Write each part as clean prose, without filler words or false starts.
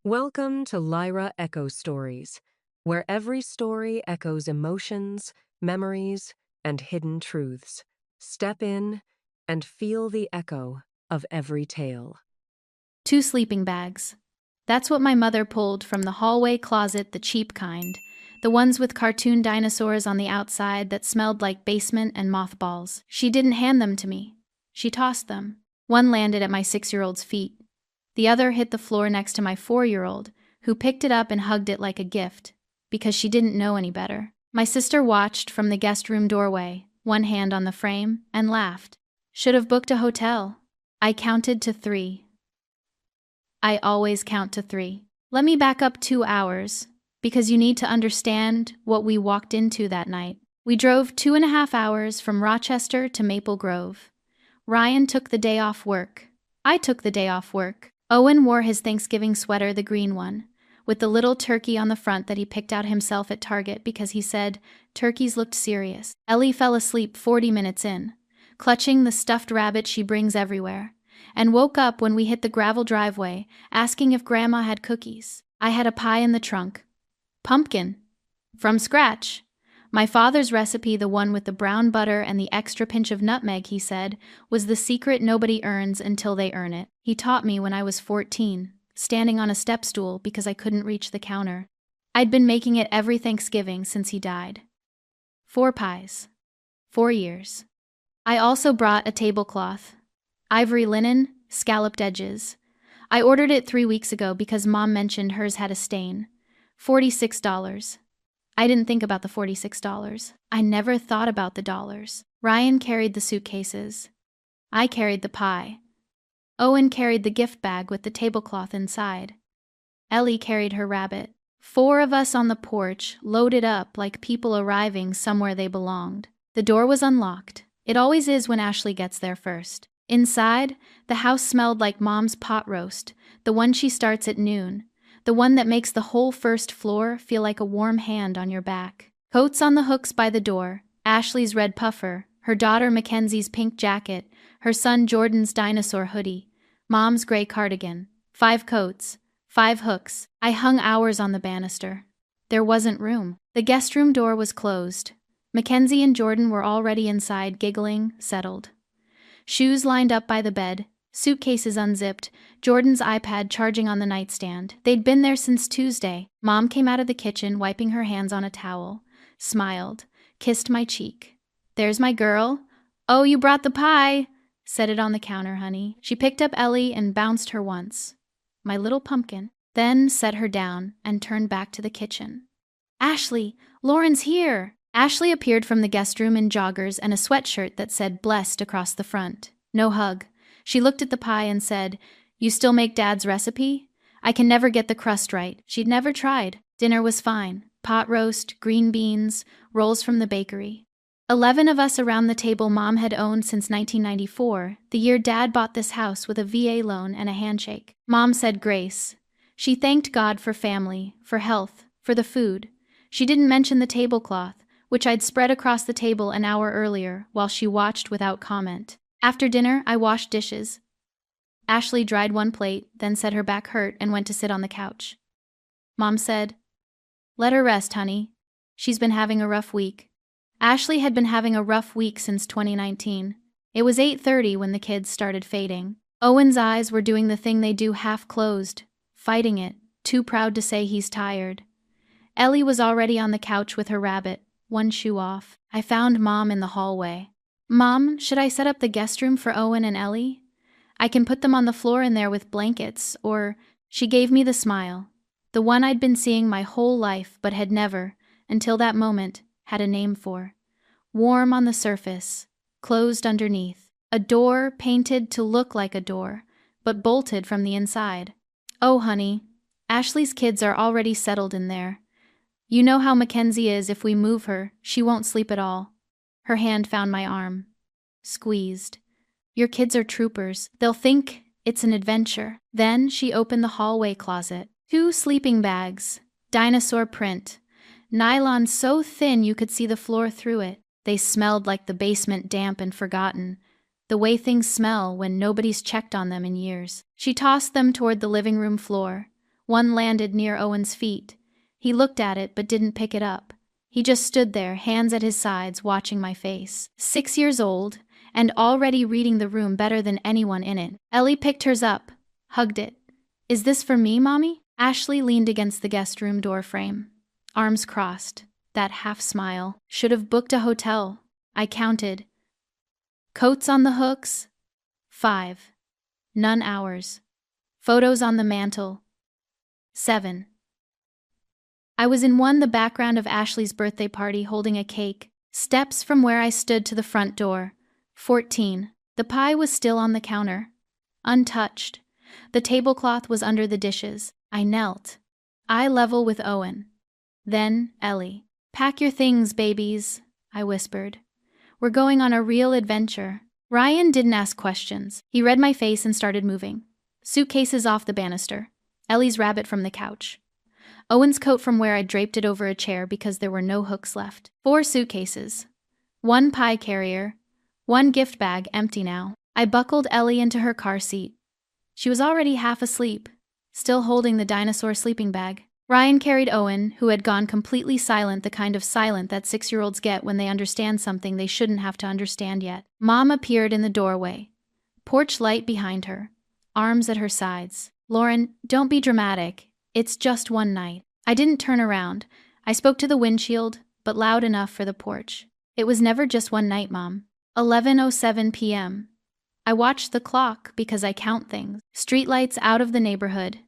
Welcome to Lyra Echo Stories, where every story echoes emotions, memories, and hidden truths. Step in and feel the echo of every tale. 2 sleeping bags. That's what my mother pulled from the hallway closet, the cheap kind. The ones with cartoon dinosaurs on the outside that smelled like basement and mothballs. She didn't hand them to me. She tossed them. One landed at my 6-year-old's feet. The other hit the floor next to my 4-year-old, who picked it up and hugged it like a gift, because she didn't know any better. My sister watched from the guest room doorway, one hand on the frame, and laughed. Should have booked a hotel. I counted to 3. I always count to 3. Let me back up 2 hours, because you need to understand what we walked into that night. We drove 2.5 hours from Rochester to Maple Grove. Ryan took the day off work. I took the day off work. Owen wore his Thanksgiving sweater, the green one, with the little turkey on the front that he picked out himself at Target because he said turkeys looked serious. Ellie fell asleep 40 minutes in, clutching the stuffed rabbit she brings everywhere, and woke up when we hit the gravel driveway, asking if Grandma had cookies. I had a pie in the trunk. Pumpkin. From scratch. My father's recipe, the one with the brown butter and the extra pinch of nutmeg, he said, was the secret nobody earns until they earn it. He taught me when I was 14, standing on a step stool because I couldn't reach the counter. I'd been making it every Thanksgiving since he died. 4 pies. 4 years. I also brought a tablecloth. Ivory linen, scalloped edges. I ordered it 3 weeks ago because Mom mentioned hers had a stain. $46. I didn't think about the $46. I never thought about the dollars. Ryan carried the suitcases. I carried the pie. Owen carried the gift bag with the tablecloth inside. Ellie carried her rabbit. 4 of us on the porch, loaded up like people arriving somewhere they belonged. The door was unlocked. It always is when Ashley gets there first. Inside, the house smelled like Mom's pot roast, the one she starts at noon. The one that makes the whole first floor feel like a warm hand on your back. Coats on the hooks by the door, Ashley's red puffer, her daughter Mackenzie's pink jacket, her son Jordan's dinosaur hoodie, Mom's gray cardigan. 5 coats, 5 hooks. I hung hours on the banister. There wasn't room. The guest room door was closed. Mackenzie and Jordan were already inside, giggling, settled. Shoes lined up by the bed, suitcases unzipped, Jordan's iPad charging on the nightstand. They'd been there since Tuesday. Mom came out of the kitchen, wiping her hands on a towel, smiled, kissed my cheek. "There's my girl." "Oh, you brought the pie." "Set it on the counter, honey." She picked up Ellie and bounced her once. My little pumpkin. Then set her down and turned back to the kitchen. "Ashley, Lauren's here." Ashley appeared from the guest room in joggers and a sweatshirt that said blessed across the front. No hug. She looked at the pie and said, "You still make Dad's recipe?" I can never get the crust right. She'd never tried. Dinner was fine. Pot roast, green beans, rolls from the bakery. 11 of us around the table Mom had owned since 1994, the year Dad bought this house with a VA loan and a handshake. Mom said grace. She thanked God for family, for health, for the food. She didn't mention the tablecloth, which I'd spread across the table an hour earlier while she watched without comment. After dinner, I washed dishes. Ashley dried 1 plate, then said her back hurt and went to sit on the couch. Mom said, "Let her rest, honey. She's been having a rough week." Ashley had been having a rough week since 2019. It was 8:30 when the kids started fading. Owen's eyes were doing the thing they do half closed, fighting it, too proud to say he's tired. Ellie was already on the couch with her rabbit, 1 shoe off. I found Mom in the hallway. "Mom, should I set up the guest room for Owen and Ellie? I can put them on the floor in there with blankets, or..." She gave me the smile, the one I'd been seeing my whole life but had never, until that moment, had a name for. Warm on the surface, closed underneath. A door painted to look like a door, but bolted from the inside. "Oh, honey, Ashley's kids are already settled in there. You know how Mackenzie is. If we move her, she won't sleep at all." Her hand found my arm. Squeezed. "Your kids are troopers. They'll think it's an adventure." Then she opened the hallway closet. 2 sleeping bags. Dinosaur print. Nylon so thin you could see the floor through it. They smelled like the basement, damp and forgotten. The way things smell when nobody's checked on them in years. She tossed them toward the living room floor. One landed near Owen's feet. He looked at it but didn't pick it up. He just stood there, hands at his sides, watching my face. 6 years old, and already reading the room better than anyone in it. Ellie picked hers up, hugged it. "Is this for me, Mommy?" Ashley leaned against the guest room door frame, arms crossed, that half smile. "Should have booked a hotel." I counted. Coats on the hooks? 5. None ours. Photos on the mantle? 7. I was in the background of Ashley's birthday party holding a cake, steps from where I stood to the front door. 14. The pie was still on the counter, untouched. The tablecloth was under the dishes. I knelt, eye level with Owen. Then Ellie. "Pack your things, babies," I whispered. "We're going on a real adventure." Ryan didn't ask questions. He read my face and started moving. Suitcases off the banister. Ellie's rabbit from the couch. Owen's coat from where I draped it over a chair because there were no hooks left. 4 suitcases. 1 pie carrier. 1 gift bag, empty now. I buckled Ellie into her car seat. She was already half asleep, still holding the dinosaur sleeping bag. Ryan carried Owen, who had gone completely silent, the kind of silent that 6-year-olds get when they understand something they shouldn't have to understand yet. Mom appeared in the doorway. Porch light behind her, arms at her sides. "Lauren, don't be dramatic. It's just one night." I didn't turn around. I spoke to the windshield, but loud enough for the porch. "It was never just one night, Mom." 11:07 p.m. I watched the clock because I count things. Streetlights out of the neighborhood.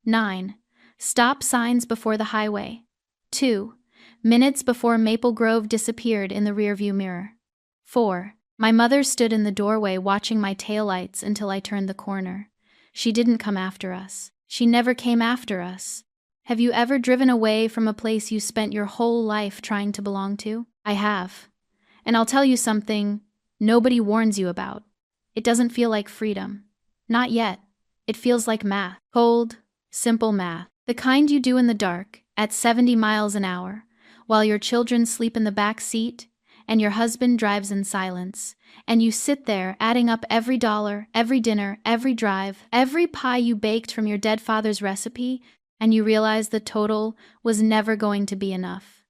9. Stop signs before the highway. 2. Minutes before Maple Grove disappeared in the rearview mirror. 4. My mother stood in the doorway watching my taillights until I turned the corner. She didn't come after us. She never came after us. Have you ever driven away from a place you spent your whole life trying to belong to? I have. And I'll tell you something nobody warns you about. It doesn't feel like freedom. Not yet. It feels like math. Cold, simple math. The kind you do in the dark, at 70 miles an hour, while your children sleep in the back seat, and your husband drives in silence, and you sit there adding up every dollar, every dinner, every drive, every pie you baked from your dead father's recipe, and you realize the total was never going to be enough.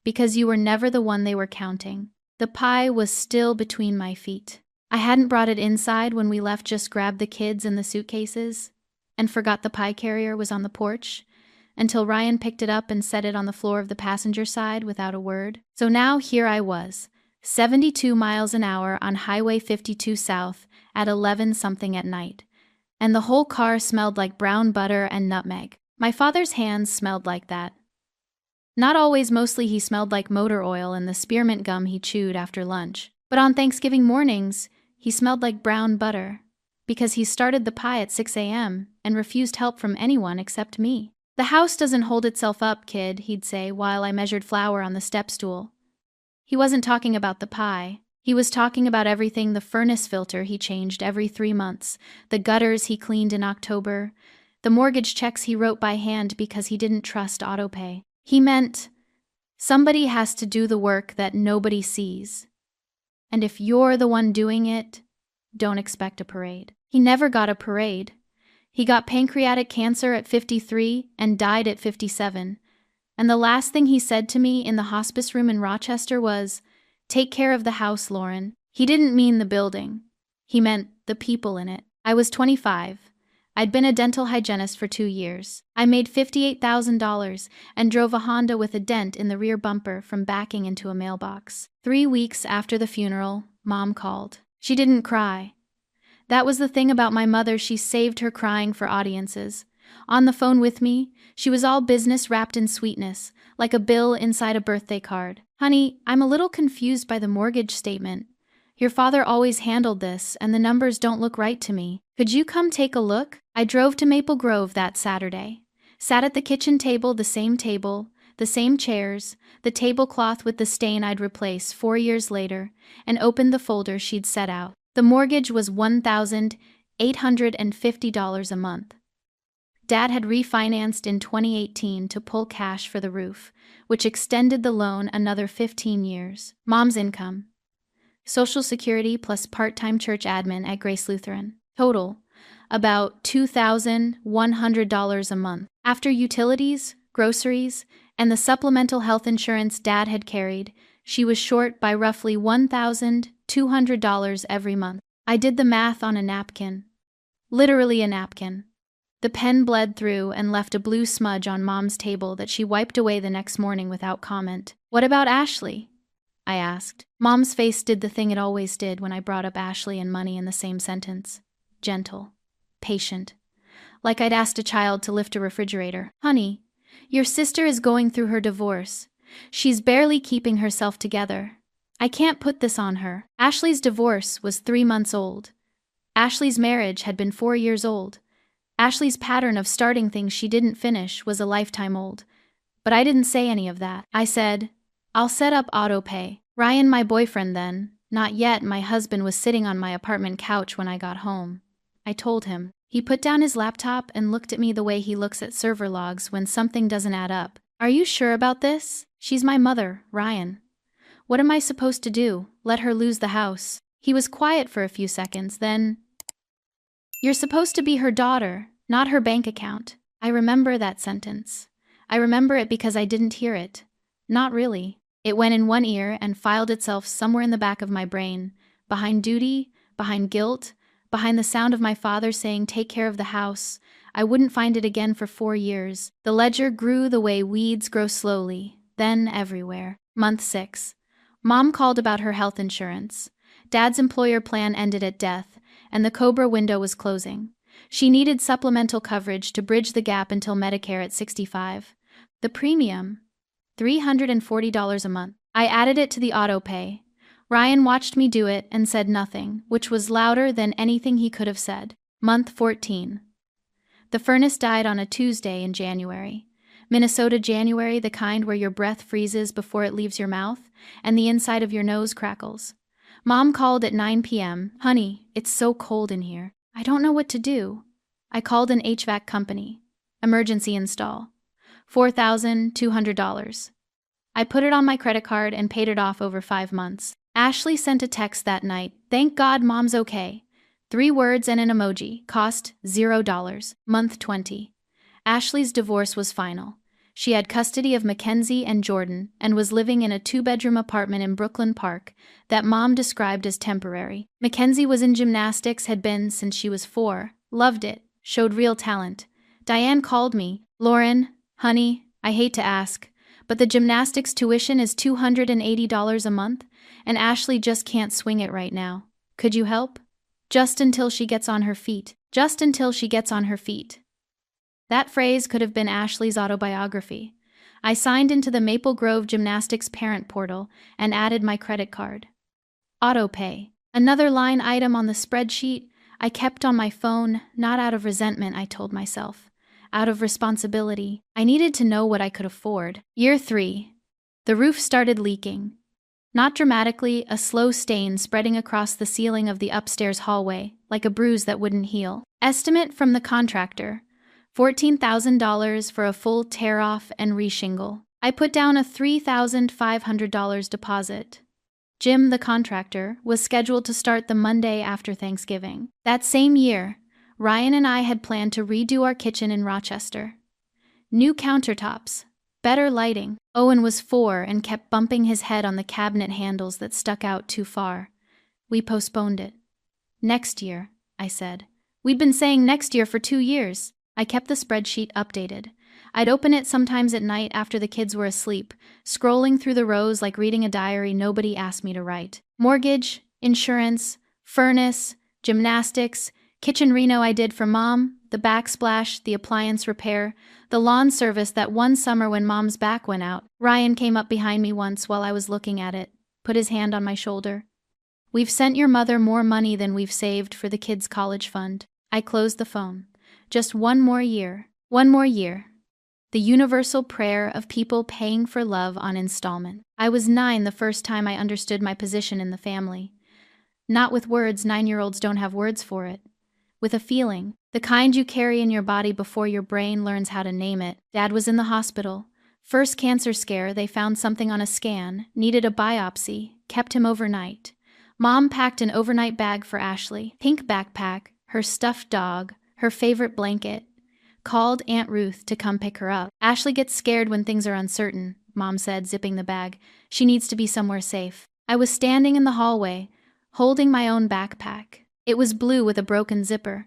Because you were never the one they were counting. The pie was still between my feet. I hadn't brought it inside when we left, just grabbed the kids and the suitcases, and forgot the pie carrier was on the porch, until Ryan picked it up and set it on the floor of the passenger side without a word. So now here I was, 72 miles an hour on Highway 52 South at 11-something at night, and the whole car smelled like brown butter and nutmeg. My father's hands smelled like that. Not always, mostly he smelled like motor oil and the spearmint gum he chewed after lunch. But on Thanksgiving mornings, he smelled like brown butter, because he started the pie at 6 a.m. and refused help from anyone except me. "The house doesn't hold itself up, kid," he'd say while I measured flour on the step stool. He wasn't talking about the pie. He was talking about everything: the furnace filter he changed every 3 months, the gutters he cleaned in October, the mortgage checks he wrote by hand because he didn't trust autopay. He meant, somebody has to do the work that nobody sees. And if you're the one doing it, don't expect a parade. He never got a parade. He got pancreatic cancer at 53 and died at 57. And the last thing he said to me in the hospice room in Rochester was, "Take care of the house, Lauren." He didn't mean the building. He meant the people in it. I was 25. I'd been a dental hygienist for 2 years. I made $58,000 and drove a Honda with a dent in the rear bumper from backing into a mailbox. 3 weeks after the funeral, Mom called. She didn't cry. That was the thing about my mother, she saved her crying for audiences. On the phone with me, she was all business wrapped in sweetness, like a bill inside a birthday card. "Honey, I'm a little confused by the mortgage statement. Your father always handled this, and the numbers don't look right to me. Could you come take a look?" I drove to Maple Grove that Saturday, sat at the kitchen table, the same chairs, the tablecloth with the stain I'd replace 4 years later, and opened the folder she'd set out. The mortgage was $1,850 a month. Dad had refinanced in 2018 to pull cash for the roof, which extended the loan another 15 years. Mom's income: Social Security plus part-time church admin at Grace Lutheran. Total, about $2,100 a month. After utilities, groceries, and the supplemental health insurance Dad had carried, she was short by roughly $1,200 every month. I did the math on a napkin. Literally a napkin. The pen bled through and left a blue smudge on Mom's table that she wiped away the next morning without comment. "What about Ashley?" I asked. Mom's face did the thing it always did when I brought up Ashley and money in the same sentence. Gentle. Patient. Like I'd asked a child to lift a refrigerator. "Honey, your sister is going through her divorce. She's barely keeping herself together. I can't put this on her." Ashley's divorce was 3 months old. Ashley's marriage had been 4 years old. Ashley's pattern of starting things she didn't finish was a lifetime old. But I didn't say any of that. I said, "I'll set up auto pay." Ryan, my boyfriend then, not yet, my husband, was sitting on my apartment couch when I got home. I told him. He put down his laptop and looked at me the way he looks at server logs when something doesn't add up. "Are you sure about this? She's my mother, Ryan. What am I supposed to do? Let her lose the house?" He was quiet for a few seconds, then, "You're supposed to be her daughter, not her bank account." I remember that sentence. I remember it because I didn't hear it. Not really. It went in one ear and filed itself somewhere in the back of my brain, behind duty, behind guilt, behind the sound of my father saying, "Take care of the house." I wouldn't find it again for 4 years. The ledger grew the way weeds grow slowly, then everywhere. Month 6. Mom called about her health insurance. Dad's employer plan ended at death, and the Cobra window was closing. She needed supplemental coverage to bridge the gap until Medicare at 65. The premium, $340 a month. I added it to the auto pay. Ryan watched me do it and said nothing, which was louder than anything he could have said. Month 14. The furnace died on a Tuesday in January. Minnesota January, the kind where your breath freezes before it leaves your mouth and the inside of your nose crackles. Mom called at 9 p.m. "Honey, it's so cold in here. I don't know what to do." I called an HVAC company. Emergency install. $4,200. I put it on my credit card and paid it off over 5 months. Ashley sent a text that night. "Thank God Mom's okay." 3 words and an emoji. Cost $0. Month 20. Ashley's divorce was final. She had custody of Mackenzie and Jordan and was living in a 2-bedroom apartment in Brooklyn Park that Mom described as temporary. Mackenzie was in gymnastics, had been since she was 4, loved it, showed real talent. Diane called me. "Lauren, honey, I hate to ask, but the gymnastics tuition is $280 a month, and Ashley just can't swing it right now. Could you help? Just until she gets on her feet. Just until she gets on her feet." That phrase could have been Ashley's autobiography. I signed into the Maple Grove Gymnastics parent portal and added my credit card. Auto pay. Another line item on the spreadsheet I kept on my phone, not out of resentment, I told myself. Out of responsibility. I needed to know what I could afford. Year 3. The roof started leaking. Not dramatically, a slow stain spreading across the ceiling of the upstairs hallway, like a bruise that wouldn't heal. Estimate from the contractor. $14,000 for a full tear-off and reshingle. I put down a $3,500 deposit. Jim, the contractor, was scheduled to start the Monday after Thanksgiving. That same year, Ryan and I had planned to redo our kitchen in Rochester. New countertops, better lighting. Owen was 4 and kept bumping his head on the cabinet handles that stuck out too far. We postponed it. "Next year," I said. We'd been saying next year for 2 years. I kept the spreadsheet updated. I'd open it sometimes at night after the kids were asleep, scrolling through the rows like reading a diary nobody asked me to write. Mortgage, insurance, furnace, gymnastics, kitchen reno I did for Mom, the backsplash, the appliance repair, the lawn service that one summer when Mom's back went out. Ryan came up behind me once while I was looking at it, put his hand on my shoulder. "We've sent your mother more money than we've saved for the kids' college fund." I closed the phone. Just one more year. One more year. The universal prayer of people paying for love on installment. I was 9 the first time I understood my position in the family. Not with words, 9-year-olds don't have words for it. With a feeling, the kind you carry in your body before your brain learns how to name it. Dad was in the hospital. First cancer scare, they found something on a scan, needed a biopsy, kept him overnight. Mom packed an overnight bag for Ashley. Pink backpack, her stuffed dog, her favorite blanket. Called Aunt Ruth to come pick her up. Ashley gets scared when things are uncertain, Mom said, zipping the bag. She needs to be somewhere safe. I was standing in the hallway, holding my own backpack. It was blue with a broken zipper.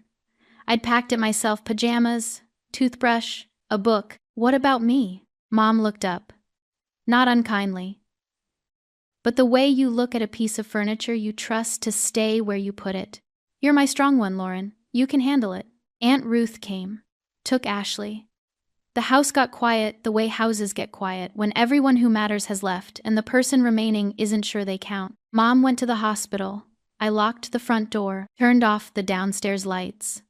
I'd packed it myself: pajamas, toothbrush, a book. What about me? Mom looked up. Not unkindly. But the way you look at a piece of furniture you trust to stay where you put it. You're my strong one, Lauren. You can handle it. Aunt Ruth came. Took Ashley. The house got quiet the way houses get quiet when everyone who matters has left and the person remaining isn't sure they count. Mom went to the hospital. I locked the front door, turned off the downstairs lights.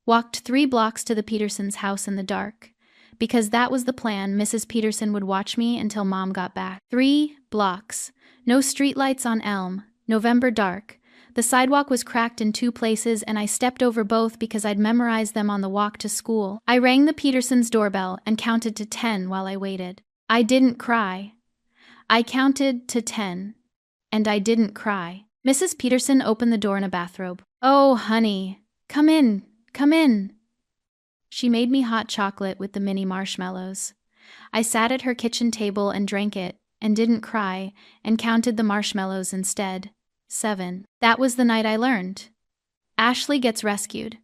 Walked 3 blocks to the Petersons' house in the dark. Because that was the plan, Mrs. Peterson would watch me until Mom got back. 3 blocks. No streetlights on Elm. November dark. The sidewalk was cracked in 2 places and I stepped over both because I'd memorized them on the walk to school. I rang the Petersons' doorbell and counted to 10 while I waited. I didn't cry. I counted to 10. And I didn't cry. Mrs. Peterson opened the door in a bathrobe. "Oh, honey. Come in. Come in." She made me hot chocolate with the mini marshmallows. I sat at her kitchen table and drank it, and didn't cry, and counted the marshmallows instead. 7. That was the night I learned. Ashley gets rescued.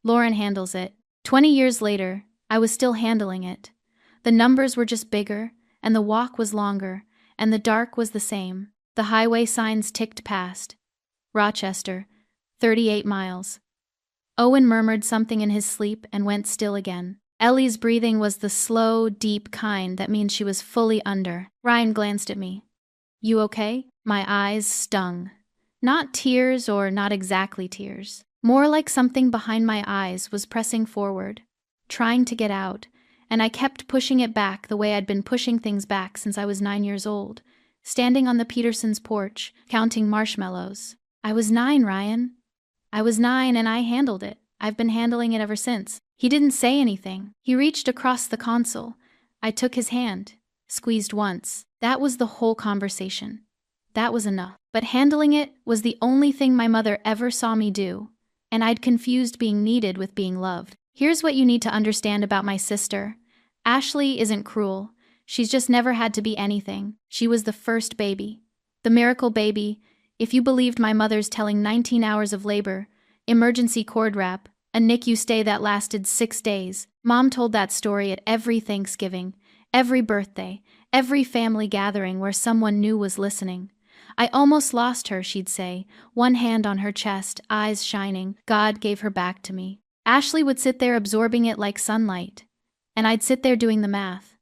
Lauren handles it. 20 years later, I was still handling it. The numbers were just bigger, and the walk was longer, and the dark was the same. The highway signs ticked past. Rochester, 38 miles. Owen murmured something in his sleep and went still again. Ellie's breathing was the slow, deep kind that means she was fully under. Ryan glanced at me. "You okay?" My eyes stung. Not tears or not exactly tears. More like something behind my eyes was pressing forward, trying to get out, and I kept pushing it back the way I'd been pushing things back since I was 9 years old, standing on the Petersons' porch, counting marshmallows. I was 9, Ryan. I was 9 and I handled it. I've been handling it ever since. He didn't say anything. He reached across the console. I took his hand, squeezed once. That was the whole conversation. That was enough. But handling it was the only thing my mother ever saw me do, and I'd confused being needed with being loved. Here's what you need to understand about my sister. Ashley isn't cruel. She's just never had to be anything. She was the first baby. The miracle baby, if you believed my mother's telling 19 hours of labor, emergency cord wrap, a NICU stay that lasted 6 days. Mom told that story at every Thanksgiving, every birthday, every family gathering where someone new was listening. I almost lost her, she'd say, one hand on her chest, eyes shining. God gave her back to me. Ashley would sit there absorbing it like sunlight, and I'd sit there doing the math.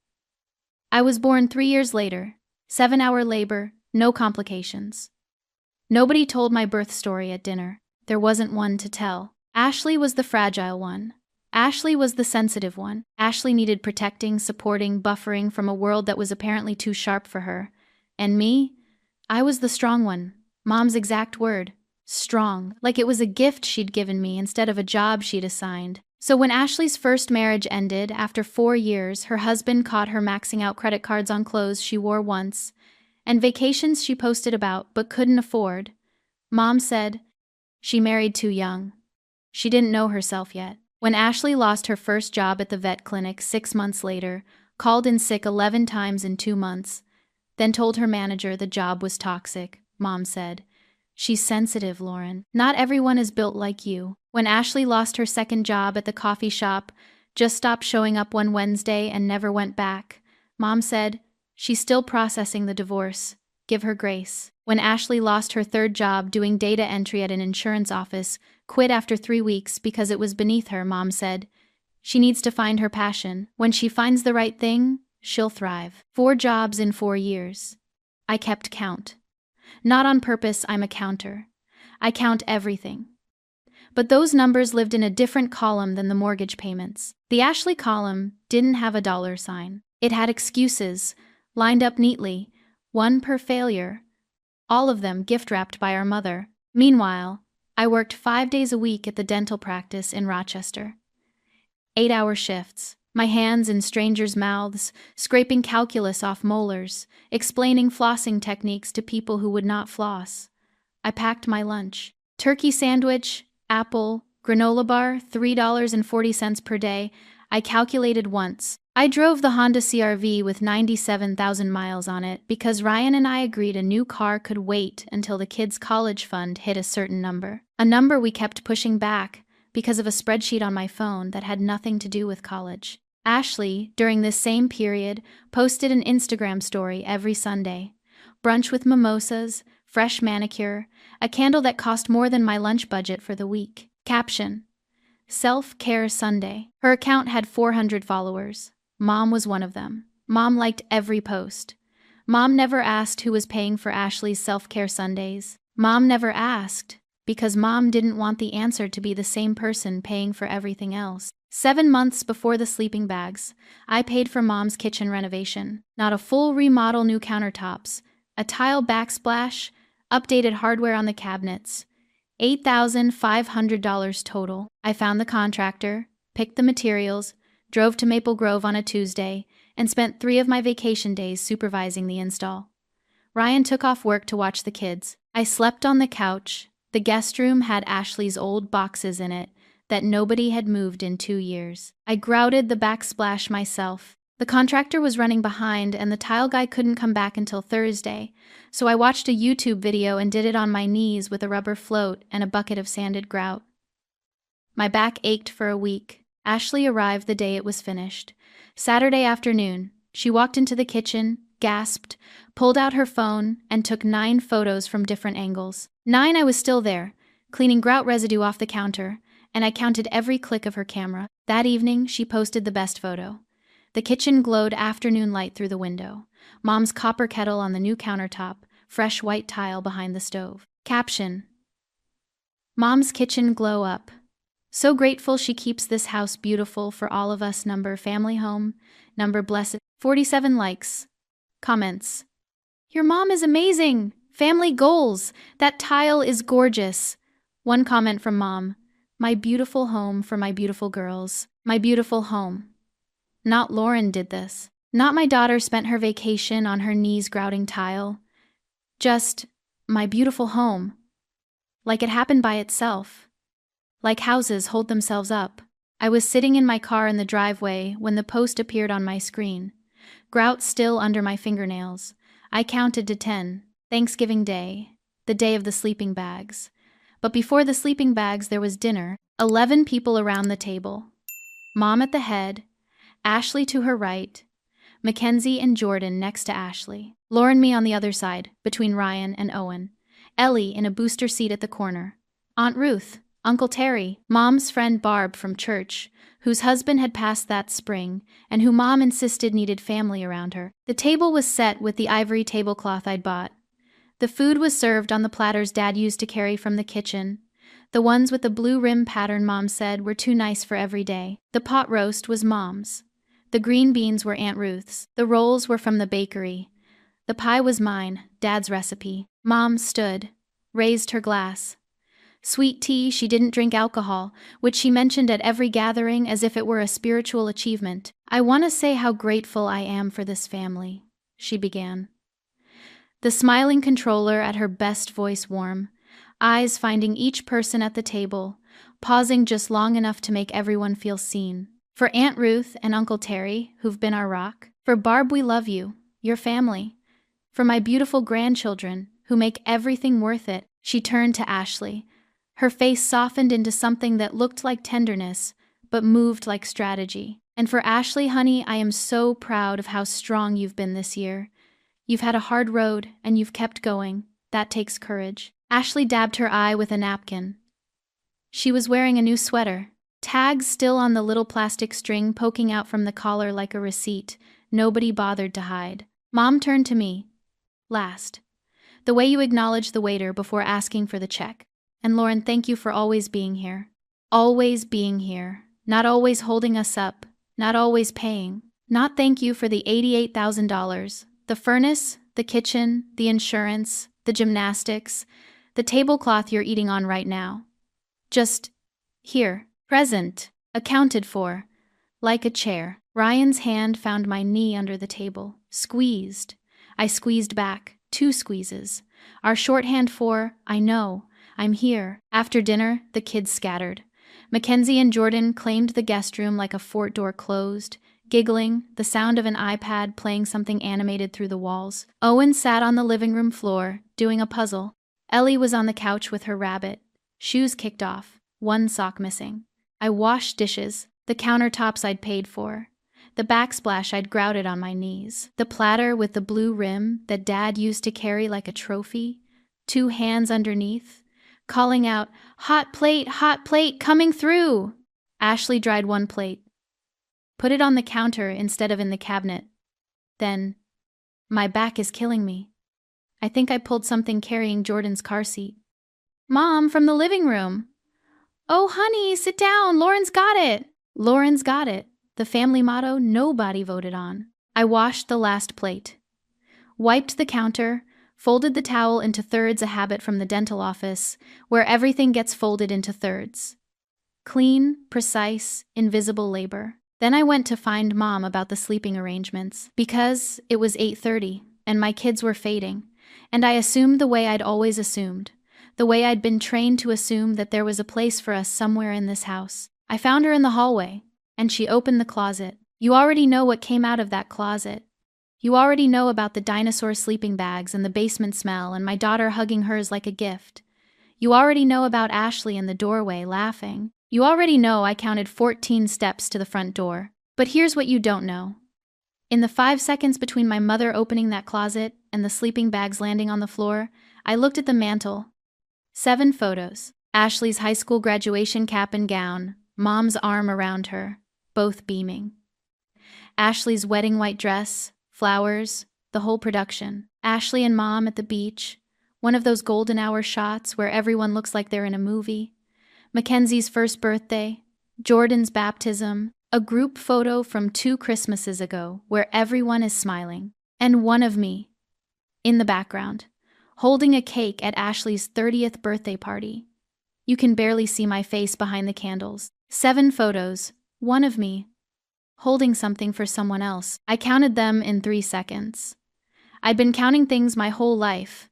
I was born 3 years later, 7-hour labor, no complications. Nobody told my birth story at dinner. There wasn't one to tell. Ashley was the fragile one. Ashley was the sensitive one. Ashley needed protecting, supporting, buffering from a world that was apparently too sharp for her. And me? I was the strong one. Mom's exact word. Strong. Like it was a gift she'd given me instead of a job she'd assigned. So when Ashley's first marriage ended, after 4 years, her husband caught her maxing out credit cards on clothes she wore once, and vacations she posted about but couldn't afford. Mom said she married too young. She didn't know herself yet. When Ashley lost her first job at the vet clinic 6 months later, called in sick 11 times in 2 months, then told her manager the job was toxic, Mom said, "She's sensitive, Lauren. Not everyone is built like you." When Ashley lost her second job at the coffee shop, just stopped showing up one Wednesday and never went back, Mom said, "She's still processing the divorce. Give her grace." When Ashley lost her third job doing data entry at an insurance office, quit after 3 weeks because it was beneath her, Mom said, "She needs to find her passion. When she finds the right thing, she'll thrive." 4 jobs in 4 years. I kept count. Not on purpose, I'm a counter. I count everything. But those numbers lived in a different column than the mortgage payments. The Ashley column didn't have a dollar sign. It had excuses, lined up neatly, one per failure, all of them gift-wrapped by our mother. Meanwhile, I worked 5 days a week at the dental practice in Rochester. 8-hour shifts, my hands in strangers' mouths, scraping calculus off molars, explaining flossing techniques to people who would not floss. I packed my lunch. Turkey sandwich, apple, Granola bar, $3.40 per day. I calculated once. I drove the Honda CR-V with 97,000 miles on it because Ryan and I agreed a new car could wait until the kids' college fund hit a certain number. A number we kept pushing back because of a spreadsheet on my phone that had nothing to do with college. Ashley, during this same period, posted an Instagram story every Sunday. Brunch with mimosas, fresh manicure, a candle that cost more than my lunch budget for the week. Caption: Self-Care Sunday. Her account had 400 followers. Mom was one of them. Mom liked every post. Mom never asked who was paying for Ashley's self-care Sundays. Mom never asked, because Mom didn't want the answer to be the same person paying for everything else. 7 months before the sleeping bags, I paid for Mom's kitchen renovation. Not a full remodel, new countertops, a tile backsplash, updated hardware on the cabinets. $8,500 total. I found the contractor, picked the materials, drove to Maple Grove on a Tuesday, and spent 3 of my vacation days supervising the install. Ryan took off work to watch the kids. I slept on the couch. The guest room had Ashley's old boxes in it that nobody had moved in 2 years. I grouted the backsplash myself. The contractor was running behind and the tile guy couldn't come back until Thursday, so I watched a YouTube video and did it on my knees with a rubber float and a bucket of sanded grout. My back ached for a week. Ashley arrived the day it was finished. Saturday afternoon, she walked into the kitchen, gasped, pulled out her phone, and took 9 photos from different angles. 9, I was still there, cleaning grout residue off the counter, and I counted every click of her camera. That evening, she posted the best photo. The kitchen glowed afternoon light through the window. Mom's copper kettle on the new countertop, fresh white tile behind the stove. Caption: Mom's kitchen glow up. So grateful she keeps this house beautiful for all of us. Number family home. Number blessed. 47 likes. Comments: Your mom is amazing. Family goals. That tile is gorgeous. One comment from Mom: My beautiful home for my beautiful girls. My beautiful home. Not Lauren did this. Not my daughter spent her vacation on her knees grouting tile. Just my beautiful home. Like it happened by itself. Like houses hold themselves up. I was sitting in my car in the driveway when the post appeared on my screen. Grout still under my fingernails. I counted to 10. Thanksgiving Day. The day of the sleeping bags. But before the sleeping bags there was dinner. 11 people around the table. Mom at the head. Ashley to her right. Mackenzie and Jordan next to Ashley. Lauren me on the other side, between Ryan and Owen. Ellie in a booster seat at the corner. Aunt Ruth. Uncle Terry, Mom's friend Barb from church, whose husband had passed that spring, and who Mom insisted needed family around her. The table was set with the ivory tablecloth I'd bought. The food was served on the platters Dad used to carry from the kitchen. The ones with the blue rim pattern Mom said were too nice for every day. The pot roast was Mom's. The green beans were Aunt Ruth's. The rolls were from the bakery. The pie was mine, Dad's recipe. Mom stood, raised her glass. Sweet tea, she didn't drink alcohol, which she mentioned at every gathering as if it were a spiritual achievement. I want to say how grateful I am for this family, she began. The smiling controller at her best voice warm, eyes finding each person at the table, pausing just long enough to make everyone feel seen. For Aunt Ruth and Uncle Terry, who've been our rock. For Barb, we love you, your family. For my beautiful grandchildren, who make everything worth it. She turned to Ashley. Her face softened into something that looked like tenderness, but moved like strategy. And for Ashley, honey, I am so proud of how strong you've been this year. You've had a hard road, and you've kept going. That takes courage. Ashley dabbed her eye with a napkin. She was wearing a new sweater. Tags still on the little plastic string poking out from the collar like a receipt. Nobody bothered to hide. Mom turned to me. Last. The way you acknowledge the waiter before asking for the check. And Lauren, thank you for always being here. Always being here. Not always holding us up. Not always paying. Not thank you for the $88,000. The furnace, the kitchen, the insurance, the gymnastics, the tablecloth you're eating on right now. Just here. Present. Accounted for. Like a chair. Ryan's hand found my knee under the table. Squeezed. I squeezed back. 2 squeezes. Our shorthand for, I know. I'm here. After dinner, the kids scattered. Mackenzie and Jordan claimed the guest room like a fort door closed, giggling, the sound of an iPad playing something animated through the walls. Owen sat on the living room floor, doing a puzzle. Ellie was on the couch with her rabbit. Shoes kicked off, one sock missing. I washed dishes, the countertops I'd paid for, the backsplash I'd grouted on my knees, the platter with the blue rim that Dad used to carry like a trophy, 2 hands underneath, calling out, hot plate, coming through!" Ashley dried one plate. Put it on the counter instead of in the cabinet. Then, my back is killing me. I think I pulled something carrying Jordan's car seat. "Mom, from the living room." "Oh, honey, sit down, Lauren's got it." Lauren's got it, the family motto nobody voted on. I washed the last plate, wiped the counter, folded the towel into thirds, a habit from the dental office, where everything gets folded into thirds. Clean, precise, invisible labor. Then I went to find Mom about the sleeping arrangements, because it was 8:30, and my kids were fading, and I assumed the way I'd always assumed, the way I'd been trained to assume that there was a place for us somewhere in this house. I found her in the hallway, and she opened the closet. You already know what came out of that closet. You already know about the dinosaur sleeping bags and the basement smell and my daughter hugging hers like a gift. You already know about Ashley in the doorway laughing. You already know I counted 14 steps to the front door. But here's what you don't know. In the 5 seconds between my mother opening that closet and the sleeping bags landing on the floor, I looked at the mantel. 7 photos. Ashley's high school graduation cap and gown, Mom's arm around her, both beaming. Ashley's wedding white dress, flowers, the whole production. Ashley and Mom at the beach, one of those golden hour shots where everyone looks like they're in a movie. Mackenzie's first birthday, Jordan's baptism, a group photo from 2 Christmases ago where everyone is smiling. And one of me, in the background, holding a cake at Ashley's 30th birthday party. You can barely see my face behind the candles. 7 photos, one of me, holding something for someone else. I counted them in 3 seconds. I'd been counting things my whole life,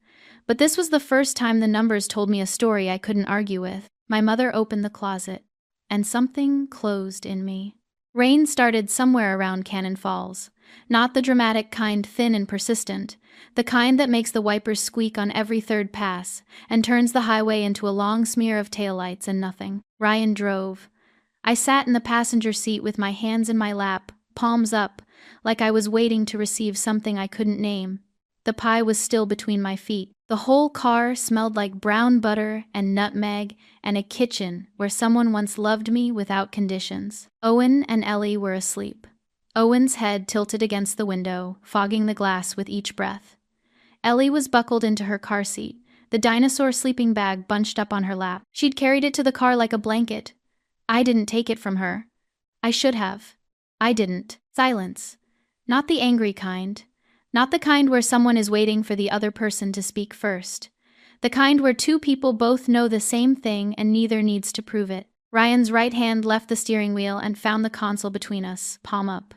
but this was the first time the numbers told me a story I couldn't argue with. My mother opened the closet, and something closed in me. Rain started somewhere around Cannon Falls, not the dramatic kind, thin and persistent, the kind that makes the wipers squeak on every third pass and turns the highway into a long smear of taillights and nothing. Ryan drove. I sat in the passenger seat with my hands in my lap, palms up, like I was waiting to receive something I couldn't name. The pie was still between my feet. The whole car smelled like brown butter and nutmeg and a kitchen where someone once loved me without conditions. Owen and Ellie were asleep. Owen's head tilted against the window, fogging the glass with each breath. Ellie was buckled into her car seat, the dinosaur sleeping bag bunched up on her lap. She'd carried it to the car like a blanket. I didn't take it from her. I should have. I didn't. Silence. Not the angry kind. Not the kind where someone is waiting for the other person to speak first. The kind where 2 people both know the same thing and neither needs to prove it. Ryan's right hand left the steering wheel and found the console between us, palm up.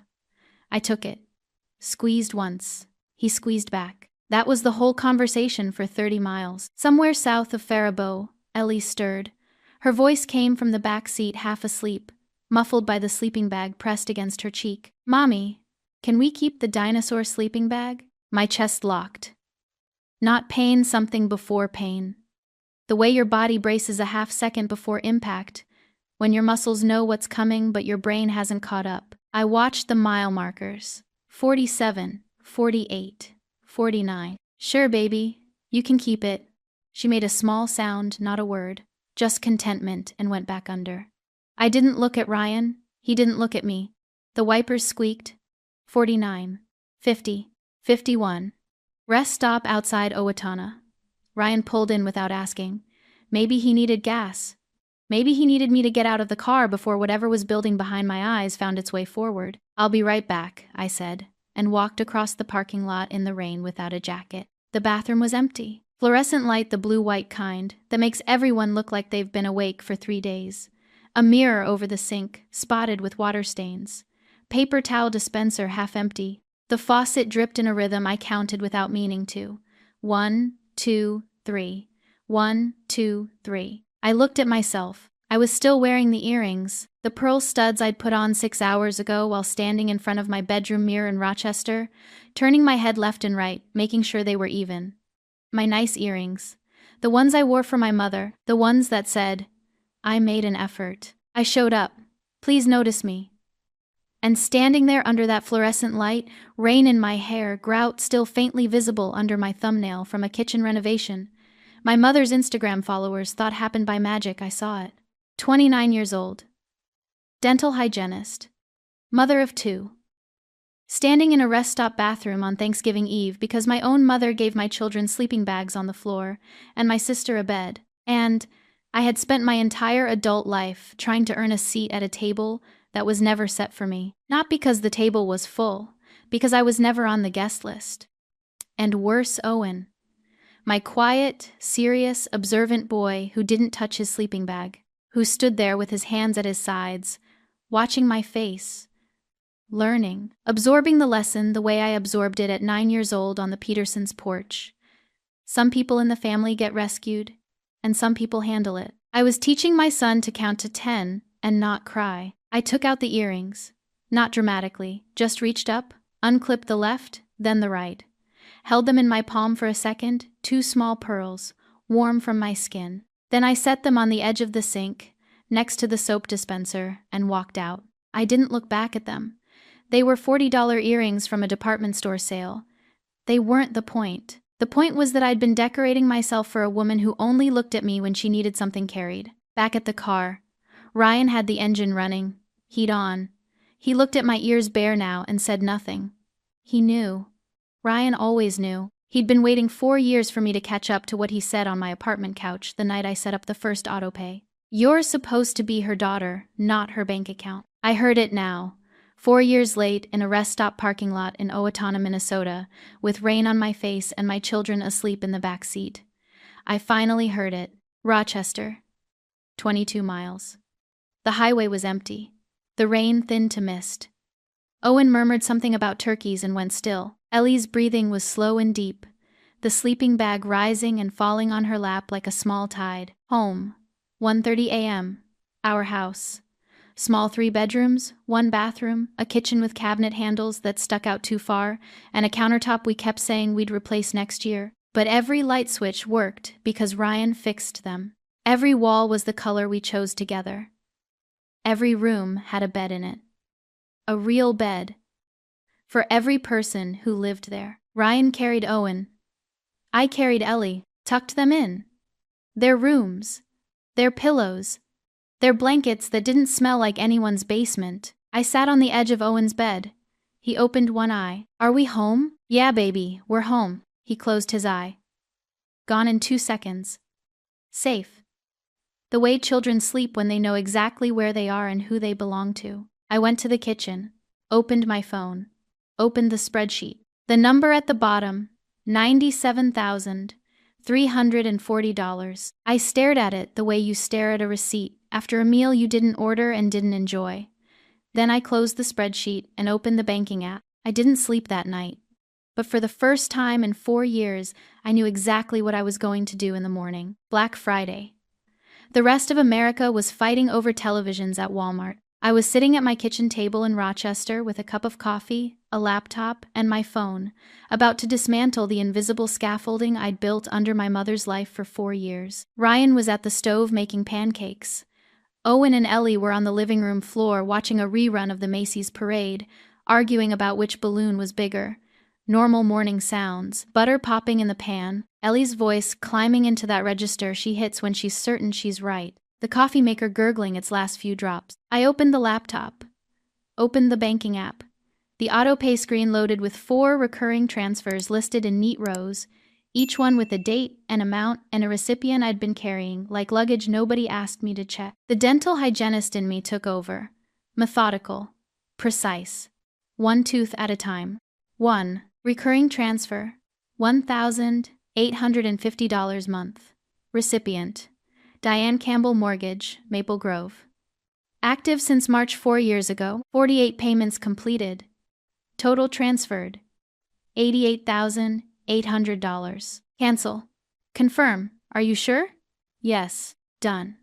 I took it. Squeezed once. He squeezed back. That was the whole conversation for 30 miles. Somewhere south of Faribault, Ellie stirred. Her voice came from the back seat, half asleep, muffled by the sleeping bag pressed against her cheek. "Mommy, can we keep the dinosaur sleeping bag?" My chest locked. Not pain, something before pain. The way your body braces a half second before impact, when your muscles know what's coming but your brain hasn't caught up. I watched the mile markers. 47, 48, 49. "Sure, baby, you can keep it." She made a small sound, not a word. Just contentment, and went back under. I didn't look at Ryan. He didn't look at me. The wipers squeaked. 49, 50, 51. Rest stop outside Owatonna. Ryan pulled in without asking. Maybe he needed gas. Maybe he needed me to get out of the car before whatever was building behind my eyes found its way forward. "I'll be right back," I said, and walked across the parking lot in the rain without a jacket. The bathroom was empty. Fluorescent light, the blue-white kind, that makes everyone look like they've been awake for 3 days. A mirror over the sink, spotted with water stains. Paper towel dispenser half empty. The faucet dripped in a rhythm I counted without meaning to. 1, 2, 3. 1, 2, 3. I looked at myself, I was still wearing the earrings, the pearl studs I'd put on 6 hours ago while standing in front of my bedroom mirror in Rochester, turning my head left and right, making sure they were even. My nice earrings. The ones I wore for my mother, the ones that said, "I made an effort. I showed up. Please notice me." And standing there under that fluorescent light, rain in my hair, grout still faintly visible under my thumbnail from a kitchen renovation, my mother's Instagram followers thought happened by magic. I saw it. 29 years old. Dental hygienist. Mother of 2. Standing in a rest stop bathroom on Thanksgiving Eve because my own mother gave my children sleeping bags on the floor and my sister a bed. And I had spent my entire adult life trying to earn a seat at a table that was never set for me. Not because the table was full, because I was never on the guest list. And worse, Owen. My quiet, serious, observant boy who didn't touch his sleeping bag, who stood there with his hands at his sides, watching my face, learning, absorbing the lesson the way I absorbed it at 9 years old on the Petersons' porch. Some people in the family get rescued, and some people handle it. I was teaching my son to count to 10 and not cry. I took out the earrings, not dramatically, just reached up, unclipped the left, then the right. Held them in my palm for a second, 2 small pearls, warm from my skin. Then I set them on the edge of the sink, next to the soap dispenser, and walked out. I didn't look back at them. They were $40 earrings from a department store sale. They weren't the point. The point was that I'd been decorating myself for a woman who only looked at me when she needed something carried. Back at the car, Ryan had the engine running, heat on. He looked at my ears bare now and said nothing. He knew. Ryan always knew. He'd been waiting 4 years for me to catch up to what he said on my apartment couch the night I set up the first autopay. "You're supposed to be her daughter, not her bank account." I heard it now. 4 years late, in a rest stop parking lot in Owatonna, Minnesota, with rain on my face and my children asleep in the back seat. I finally heard it. Rochester. 22 miles. The highway was empty. The rain thinned to mist. Owen murmured something about turkeys and went still. Ellie's breathing was slow and deep, the sleeping bag rising and falling on her lap like a small tide. Home. 1:30 a.m. Our house. Small 3 bedrooms, 1 bathroom, a kitchen with cabinet handles that stuck out too far, and a countertop we kept saying we'd replace next year. But every light switch worked because Ryan fixed them. Every wall was the color we chose together. Every room had a bed in it. A real bed. For every person who lived there. Ryan carried Owen. I carried Ellie, tucked them in. Their rooms. Their pillows. Their blankets that didn't smell like anyone's basement. I sat on the edge of Owen's bed. He opened one eye. "Are we home?" "Yeah, baby, we're home." He closed his eye. Gone in 2 seconds. Safe. The way children sleep when they know exactly where they are and who they belong to. I went to the kitchen, opened my phone, opened the spreadsheet. The number at the bottom, $97,340. I stared at it the way you stare at a receipt after a meal you didn't order and didn't enjoy. Then I closed the spreadsheet and opened the banking app. I didn't sleep that night. But for the first time in 4 years, I knew exactly what I was going to do in the morning. Black Friday. The rest of America was fighting over televisions at Walmart. I was sitting at my kitchen table in Rochester with a cup of coffee, a laptop, and my phone, about to dismantle the invisible scaffolding I'd built under my mother's life for 4 years. Ryan was at the stove making pancakes. Owen and Ellie were on the living room floor watching a rerun of the Macy's parade, arguing about which balloon was bigger. Normal morning sounds, butter popping in the pan, Ellie's voice climbing into that register she hits when she's certain she's right, the coffee maker gurgling its last few drops. I opened the laptop, opened the banking app. The autopay screen loaded with 4 recurring transfers listed in neat rows, each one with a date, an amount, and a recipient I'd been carrying, like luggage nobody asked me to check. The dental hygienist in me took over. Methodical. Precise. 1 tooth at a time. 1. Recurring transfer. $1,850 month. Recipient. Diane Campbell Mortgage, Maple Grove. Active since March 4 years ago. 48 payments completed. Total transferred. $88,800. Cancel. Confirm. Are you sure? Yes. Done.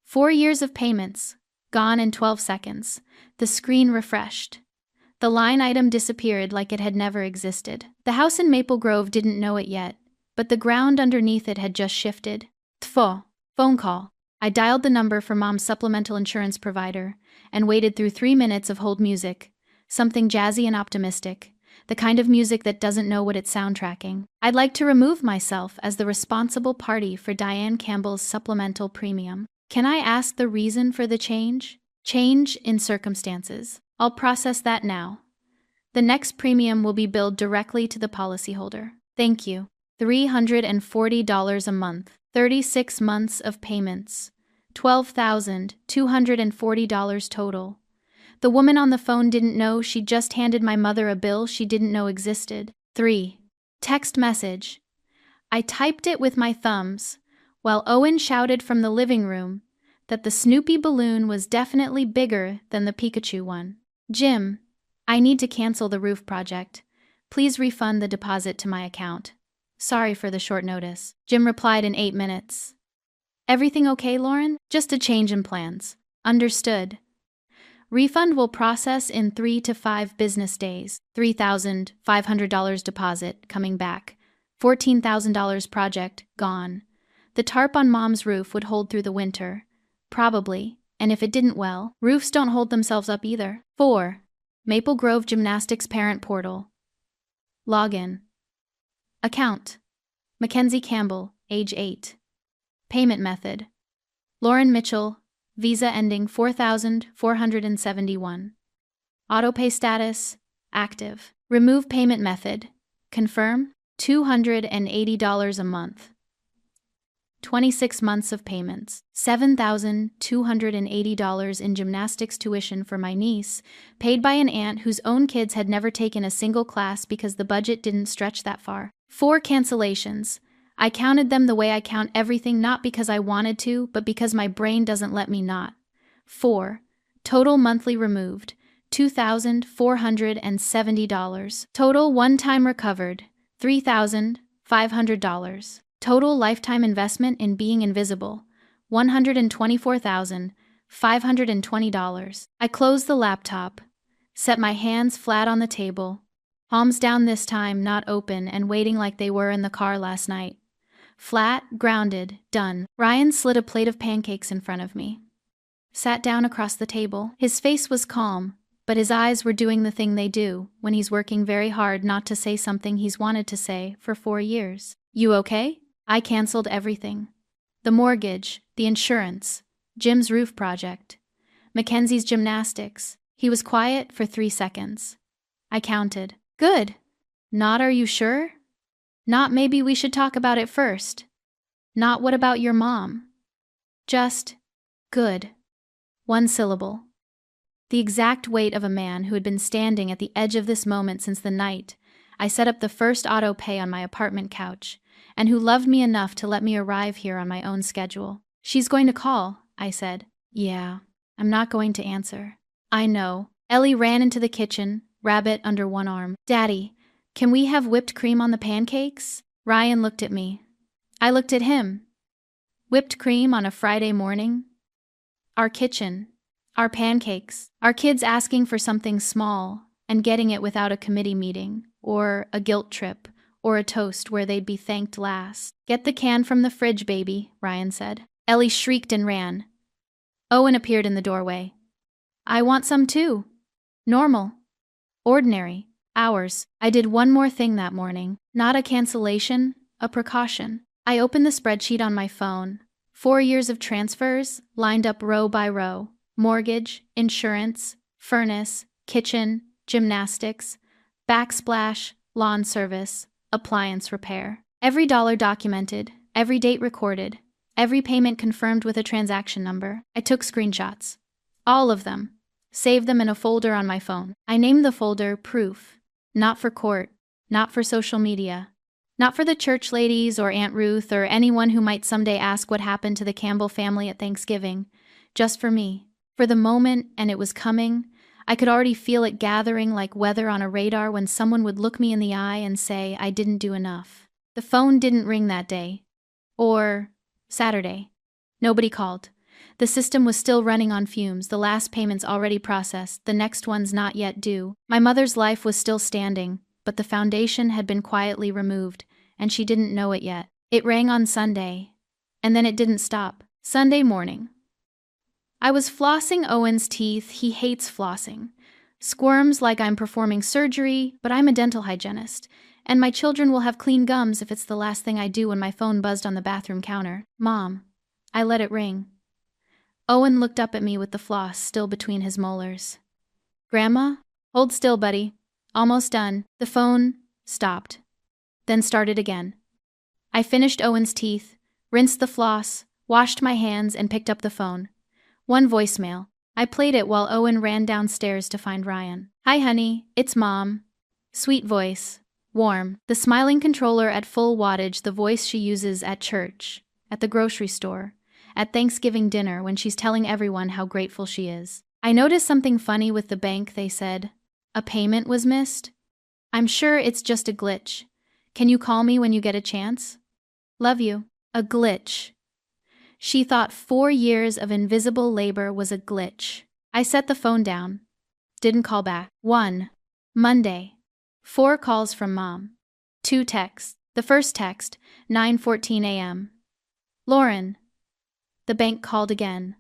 4 years of payments, gone in 12 seconds. The screen refreshed. The line item disappeared like it had never existed. The house in Maple Grove didn't know it yet, but the ground underneath it had just shifted. Tfo. Phone call. I dialed the number for Mom's supplemental insurance provider and waited through 3 minutes of hold music, something jazzy and optimistic, the kind of music that doesn't know what it's soundtracking. I'd like to remove myself as the responsible party for Diane Campbell's supplemental premium. Can I ask the reason for the change? Change in circumstances. I'll process that now. The next premium will be billed directly to the policyholder. Thank you. $340 a month. 36 months of payments. $12,240 total. The woman on the phone didn't know she just handed my mother a bill she didn't know existed. 3. Text message. I typed it with my thumbs, while Owen shouted from the living room that the Snoopy balloon was definitely bigger than the Pikachu one. Jim, I need to cancel the roof project. Please refund the deposit to my account. Sorry for the short notice. Jim replied in 8 minutes. Everything okay, Lauren? Just a change in plans. Understood. Refund will process in 3 to 5 business days. $3,500 deposit coming back. $14,000 project gone. The tarp on Mom's roof would hold through the winter. Probably. And if it didn't, well, roofs don't hold themselves up either. 4. Maple Grove Gymnastics Parent Portal. Login. Account. Mackenzie Campbell, age 8. Payment method. Lauren Mitchell, Visa ending 4471. Autopay status, active. Remove payment method. Confirm, $280 a month. 26 months of payments. $7,280 in gymnastics tuition for my niece, paid by an aunt whose own kids had never taken a single class because the budget didn't stretch that far. 4 cancellations. I counted them the way I count everything, not because I wanted to, but because my brain doesn't let me not. 4. Total monthly removed, $2,470. Total one-time recovered, $3,500. Total lifetime investment in being invisible, $124,520. I closed the laptop, set my hands flat on the table, palms down this time, not open and waiting like they were in the car last night. Flat, grounded, done. Ryan slid a plate of pancakes in front of me. Sat down across the table. His face was calm, but his eyes were doing the thing they do when he's working very hard not to say something he's wanted to say for 4 years. You okay? I canceled everything. The mortgage, the insurance, Jim's roof project, Mackenzie's gymnastics. He was quiet for 3 seconds. I counted. Good. Not are you sure? Not maybe we should talk about it first. Not what about your mom? Just good. 1 syllable. The exact weight of a man who had been standing at the edge of this moment since the night I set up the first auto pay on my apartment couch, and who loved me enough to let me arrive here on my own schedule. She's going to call, I said. Yeah, I'm not going to answer. I know. Ellie ran into the kitchen, rabbit under one arm. Daddy, can we have whipped cream on the pancakes? Ryan looked at me. I looked at him. Whipped cream on a Friday morning? Our kitchen. Our pancakes. Our kids asking for something small and getting it without a committee meeting, or a guilt trip, or a toast where they'd be thanked last. Get the can from the fridge, baby, Ryan said. Ellie shrieked and ran. Owen appeared in the doorway. I want some too. Normal. Ordinary. Ours. I did one more thing that morning. Not a cancellation, a precaution. I opened the spreadsheet on my phone. 4 years of transfers, lined up row by row. Mortgage, insurance, furnace, kitchen, gymnastics, backsplash, lawn service, appliance repair. Every dollar documented, every date recorded, every payment confirmed with a transaction number. I took screenshots. All of them. Saved them in a folder on my phone. I named the folder Proof. Not for court, not for social media, not for the church ladies or Aunt Ruth or anyone who might someday ask what happened to the Campbell family at Thanksgiving. Just for me. For the moment, and it was coming. I could already feel it gathering like weather on a radar when someone would look me in the eye and say I didn't do enough. The phone didn't ring that day. Or Saturday. Nobody called. The system was still running on fumes, the last payments already processed, the next ones not yet due. My mother's life was still standing, but the foundation had been quietly removed, and she didn't know it yet. It rang on Sunday, and then it didn't stop. Sunday morning. I was flossing Owen's teeth. He hates flossing. Squirms like I'm performing surgery, but I'm a dental hygienist, and my children will have clean gums if it's the last thing I do when my phone buzzed on the bathroom counter. Mom. I let it ring. Owen looked up at me with the floss still between his molars. Grandma? Hold still, buddy. Almost done. The phone stopped, then started again. I finished Owen's teeth, rinsed the floss, washed my hands, and picked up the phone. One voicemail. I played it while Owen ran downstairs to find Ryan. Hi, honey. It's Mom. Sweet voice. Warm. The smiling controller at full wattage, the voice she uses at church, at the grocery store, at Thanksgiving dinner when she's telling everyone how grateful she is. I noticed something funny with the bank, they said. A payment was missed? I'm sure it's just a glitch. Can you call me when you get a chance? Love you. A glitch. She thought 4 years of invisible labor was a glitch. I set the phone down. Didn't call back. 1. Monday. 4 calls from Mom. 2 texts. The first text, 9:14 a.m. Lauren. The bank called again.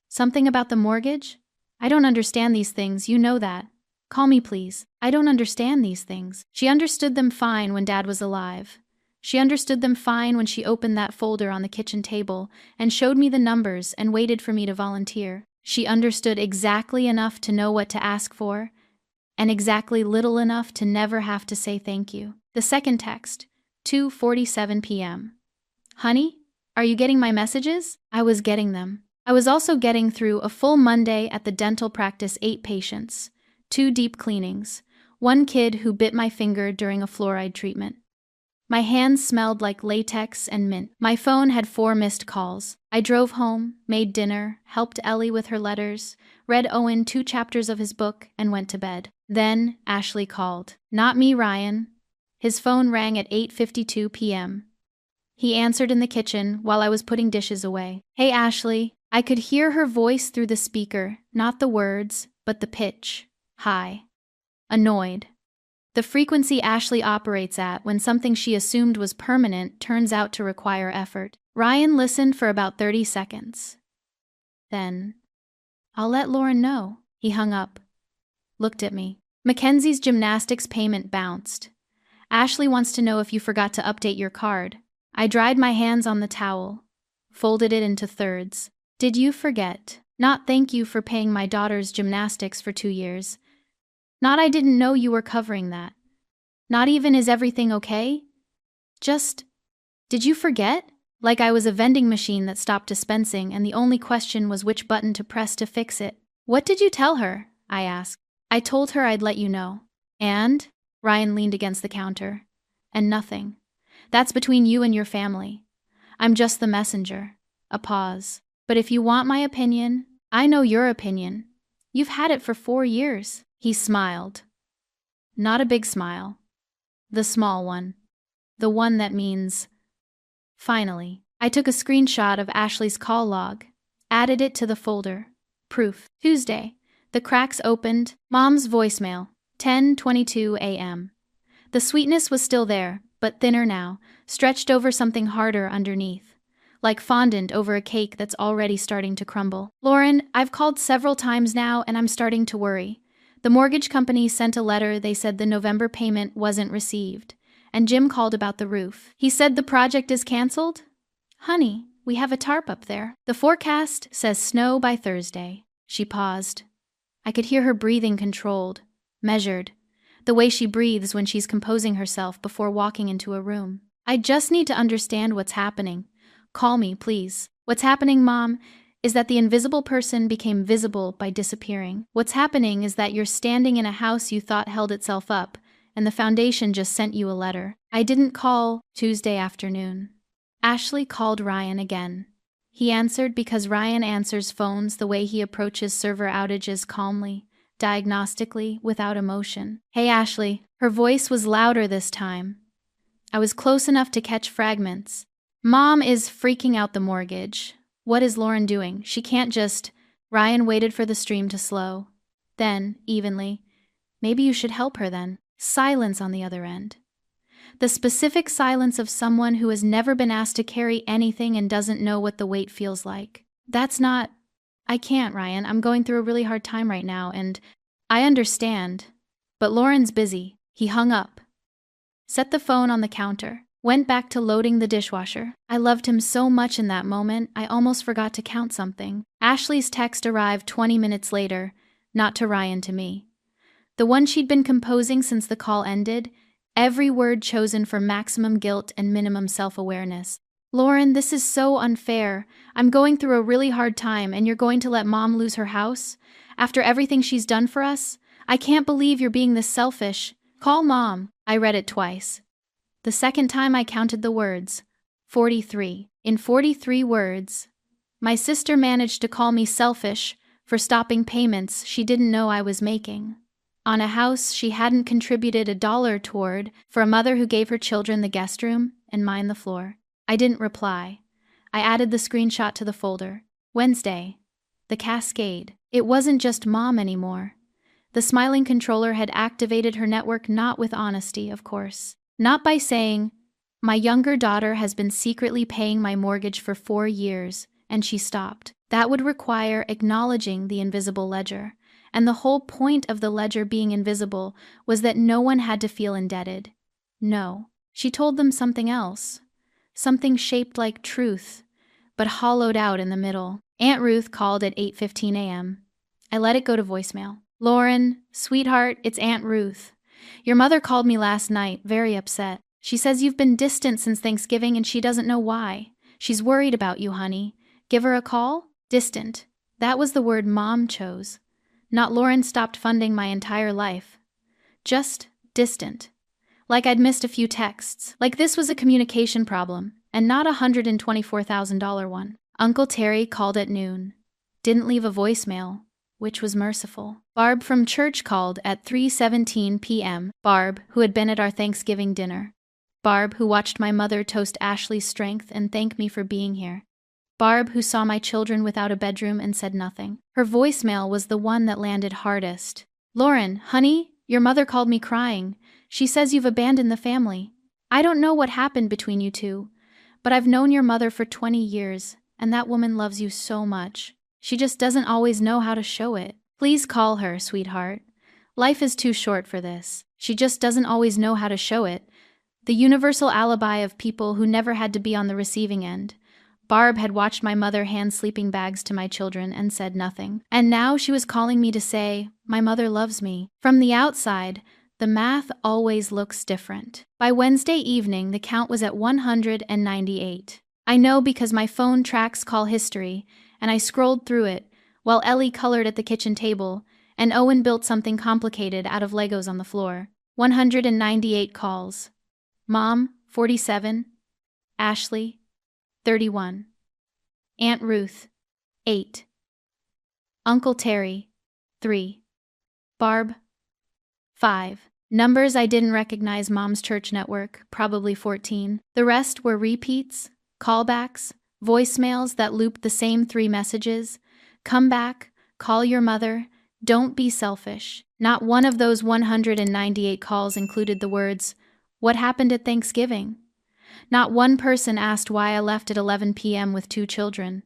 Something about the mortgage? I don't understand these things, you know that. Call me, please. I don't understand these things. She understood them fine when Dad was alive. She understood them fine when she opened that folder on the kitchen table and showed me the numbers and waited for me to volunteer. She understood exactly enough to know what to ask for, and exactly little enough to never have to say thank you. The second text, 2:47 p.m. Honey, are you getting my messages? I was getting them. I was also getting through a full Monday at the dental practice, 8 patients, 2 deep cleanings, 1 kid who bit my finger during a fluoride treatment. My hands smelled like latex and mint. My phone had 4 missed calls. I drove home, made dinner, helped Ellie with her letters, read Owen 2 chapters of his book, and went to bed. Then Ashley called. Not me, Ryan. His phone rang at 8:52 p.m. He answered in the kitchen while I was putting dishes away. Hey, Ashley. I could hear her voice through the speaker, not the words, but the pitch. High. Annoyed. The frequency Ashley operates at when something she assumed was permanent turns out to require effort. Ryan listened for about 30 seconds. Then, I'll let Lauren know. He hung up. Looked at me. Mackenzie's gymnastics payment bounced. Ashley wants to know if you forgot to update your card. I dried my hands on the towel, folded it into thirds. Did you forget? Not thank you for paying my daughter's gymnastics for 2 years. Not I didn't know you were covering that. Not even is everything okay? Just, did you forget? Like I was a vending machine that stopped dispensing and the only question was which button to press to fix it. What did you tell her? I asked. I told her I'd let you know. And? Ryan leaned against the counter. And nothing. That's between you and your family. I'm just the messenger. A pause. But if you want my opinion, I know your opinion. You've had it for 4 years. He smiled. Not a big smile. The small one. The one that means, finally. I took a screenshot of Ashley's call log, added it to the folder. Proof. Tuesday. The cracks opened. Mom's voicemail. 10:22 a.m. The sweetness was still there, but thinner now, stretched over something harder underneath. Like fondant over a cake that's already starting to crumble. Lauren, I've called several times now and I'm starting to worry. The mortgage company sent a letter. They said the November payment wasn't received. And Jim called about the roof. He said the project is canceled? Honey, we have a tarp up there. The forecast says snow by Thursday. She paused. I could hear her breathing controlled, measured, the way she breathes when she's composing herself before walking into a room. I just need to understand what's happening. Call me, please. What's happening, Mom, is that the invisible person became visible by disappearing. What's happening is that you're standing in a house you thought held itself up, and the foundation just sent you a letter. I didn't call Tuesday afternoon. Ashley called Ryan again. He answered because Ryan answers phones the way he approaches server outages calmly, diagnostically, without emotion. Hey, Ashley. Her voice was louder this time. I was close enough to catch fragments. Mom is freaking out the mortgage. What is Lauren doing? She can't just. Ryan waited for the stream to slow. Then, evenly, maybe you should help her then. Silence on the other end. The specific silence of someone who has never been asked to carry anything and doesn't know what the weight feels like. That's not. I can't, Ryan. I'm going through a really hard time right now, and I understand. But Lauren's busy. He hung up. Set the phone on the counter. Went back to loading the dishwasher. I loved him so much in that moment, I almost forgot to count something. Ashley's text arrived 20 minutes later, not to Ryan, to me. The one she'd been composing since the call ended, every word chosen for maximum guilt and minimum self-awareness. Lauren, this is so unfair. I'm going through a really hard time and you're going to let Mom lose her house? After everything she's done for us? I can't believe you're being this selfish. Call Mom. I read it twice. The second time I counted the words. 43. In 43 words. My sister managed to call me selfish for stopping payments she didn't know I was making. On a house she hadn't contributed $1 toward, for a mother who gave her children the guest room and mine the floor. I didn't reply. I added the screenshot to the folder. Wednesday. The cascade. It wasn't just Mom anymore. The smiling controller had activated her network, not with honesty, of course. Not by saying, my younger daughter has been secretly paying my mortgage for 4 years, and she stopped. That would require acknowledging the invisible ledger. And the whole point of the ledger being invisible was that no one had to feel indebted. No. She told them something else. Something shaped like truth, but hollowed out in the middle. Aunt Ruth called at 8:15 a.m. I let it go to voicemail. Lauren, sweetheart, it's Aunt Ruth. Your mother called me last night, very upset. She says you've been distant since Thanksgiving and she doesn't know why. She's worried about you, honey. Give her a call? Distant. That was the word Mom chose. Not Lauren stopped funding my entire life. Just distant. Like I'd missed a few texts. Like this was a communication problem, and not a $124,000 one. Uncle Terry called at noon. Didn't leave a voicemail, which was merciful. Barb from church called at 3:17 p.m. Barb, who had been at our Thanksgiving dinner. Barb, who watched my mother toast Ashley's strength and thank me for being here. Barb, who saw my children without a bedroom and said nothing. Her voicemail was the one that landed hardest. Lauren, honey, your mother called me crying. She says you've abandoned the family. I don't know what happened between you two, but I've known your mother for 20 years, and that woman loves you so much. She just doesn't always know how to show it. Please call her, sweetheart. Life is too short for this. She just doesn't always know how to show it. The universal alibi of people who never had to be on the receiving end. Barb had watched my mother hand sleeping bags to my children and said nothing. And now she was calling me to say, my mother loves me. From the outside, the math always looks different. By Wednesday evening, the count was at 198. I know because my phone tracks call history, and I scrolled through it, while Ellie colored at the kitchen table, and Owen built something complicated out of Legos on the floor. 198 calls. Mom, 47. Ashley, 31. Aunt Ruth, 8. Uncle Terry, 3. Barb, 5. Numbers I didn't recognize. Mom's church network, probably 14. The rest were repeats, callbacks, voicemails that looped the same 3 messages. Come back, call your mother, don't be selfish. Not one of those 198 calls included the words, what happened at Thanksgiving? Not one person asked why I left at 11 p.m. with 2 children.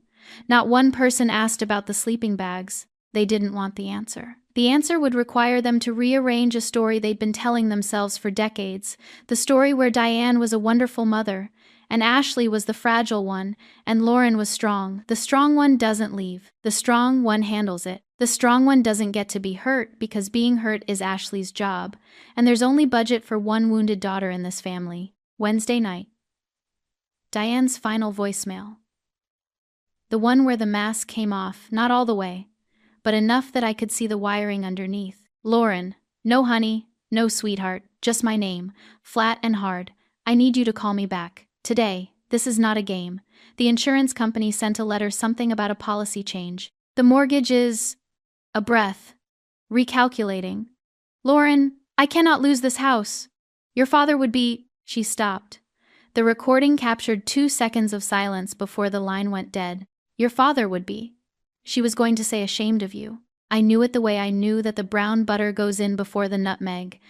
Not one person asked about the sleeping bags. They didn't want the answer. The answer would require them to rearrange a story they'd been telling themselves for decades, the story where Diane was a wonderful mother, and Ashley was the fragile one, and Lauren was strong. The strong one doesn't leave. The strong one handles it. The strong one doesn't get to be hurt because being hurt is Ashley's job, and there's only budget for one wounded daughter in this family. Wednesday night. Diane's final voicemail. The one where the mask came off, not all the way, but enough that I could see the wiring underneath. Lauren, no honey, no sweetheart, just my name, flat and hard. I need you to call me back. Today. This is not a game. The insurance company sent a letter, something about a policy change. The mortgage is... a breath. Recalculating. Lauren, I cannot lose this house. Your father would be... She stopped. The recording captured 2 seconds of silence before the line went dead. Your father would be. She was going to say ashamed of you. I knew it the way I knew that the brown butter goes in before the nutmeg,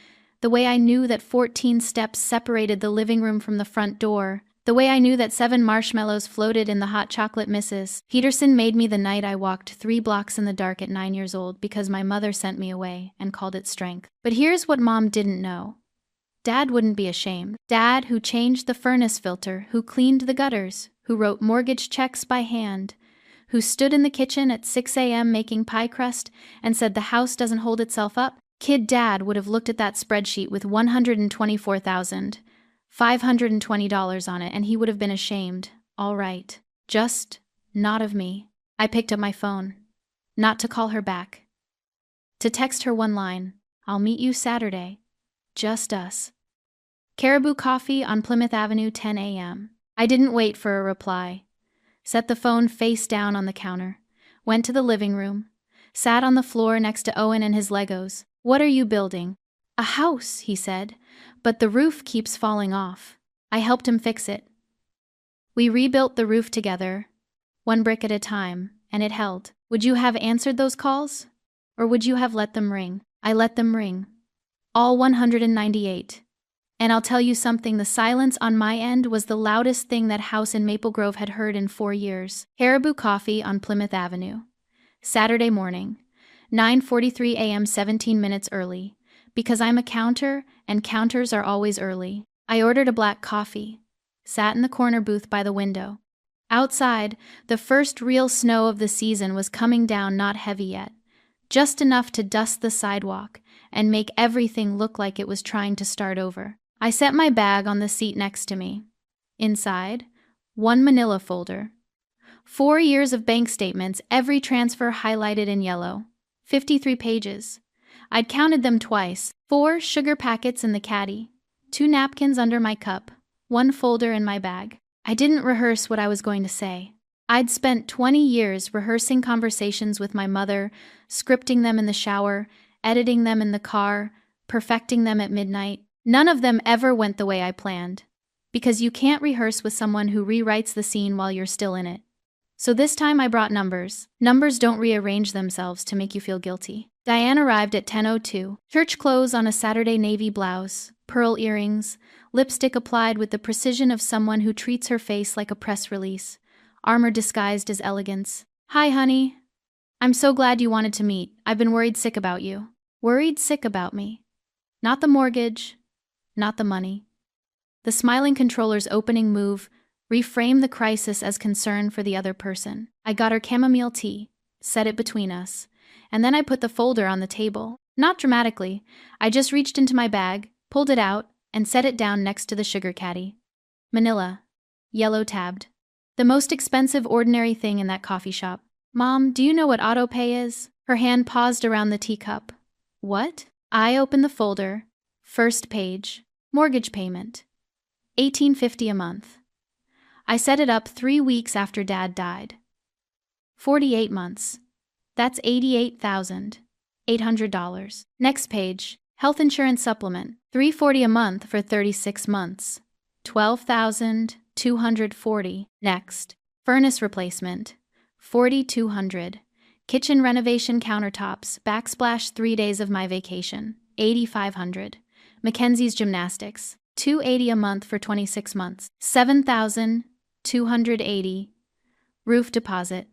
the way I knew that 14 steps separated the living room from the front door, the way I knew that 7 marshmallows floated in the hot chocolate misses. Peterson made me the night I walked 3 blocks in the dark at 9 years old because my mother sent me away and called it strength. But here's what Mom didn't know. Dad wouldn't be ashamed. Dad, who changed the furnace filter, who cleaned the gutters, who wrote mortgage checks by hand, who stood in the kitchen at 6 a.m. making pie crust and said the house doesn't hold itself up. Kid Dad would have looked at that spreadsheet with $124,520 on it, and he would have been ashamed. All right. Just not of me. I picked up my phone. Not to call her back. To text her one line. I'll meet you Saturday. Just us. Caribou Coffee on Plymouth Avenue, 10 a.m. I didn't wait for a reply. Set the phone face down on the counter. Went to the living room. Sat on the floor next to Owen and his Legos. What are you building? A house, he said, but the roof keeps falling off. I helped him fix it. We rebuilt the roof together, 1 brick at a time, and it held. Would you have answered those calls? Or would you have let them ring? I let them ring. All 198. And I'll tell you something, the silence on my end was the loudest thing that house in Maple Grove had heard in 4 years. Caribou Coffee on Plymouth Avenue. Saturday morning, 9:43 a.m., 17 minutes early. Because I'm a counter, and counters are always early. I ordered a black coffee. Sat in the corner booth by the window. Outside, the first real snow of the season was coming down, not heavy yet. Just enough to dust the sidewalk and make everything look like it was trying to start over. I set my bag on the seat next to me. Inside, 1 manila folder. 4 years of bank statements, every transfer highlighted in yellow. 53 pages. I'd counted them twice. 4 sugar packets in the caddy. 2 napkins under my cup. 1 folder in my bag. I didn't rehearse what I was going to say. I'd spent 20 years rehearsing conversations with my mother, scripting them in the shower, editing them in the car, perfecting them at midnight. None of them ever went the way I planned. Because you can't rehearse with someone who rewrites the scene while you're still in it. So this time I brought numbers. Numbers don't rearrange themselves to make you feel guilty. Diane arrived at 10:02. Church clothes on a Saturday navy blouse, pearl earrings, lipstick applied with the precision of someone who treats her face like a press release, armor disguised as elegance. Hi, honey. I'm so glad you wanted to meet. I've been worried sick about you. Worried sick about me. Not the mortgage, not the money. The smiling controller's opening move reframed the crisis as concern for the other person. I got her chamomile tea, set it between us, and then I put the folder on the table. Not dramatically. I just reached into my bag, pulled it out, and set it down next to the sugar caddy. Manila. Yellow tabbed. The most expensive ordinary thing in that coffee shop. Mom, do you know what autopay is? Her hand paused around the teacup. What? I opened the folder. First page. Mortgage payment. $18.50 a month. I set it up 3 weeks after Dad died. 48 months. That's $88,800. Next page. Health insurance supplement. $340 a month for 36 months. $12,240. Next. Furnace replacement. $4,200. Kitchen renovation countertops. Backsplash 3 days of my vacation. $8,500. Mackenzie's gymnastics. $280 a month for 26 months. $7,280. Roof deposit.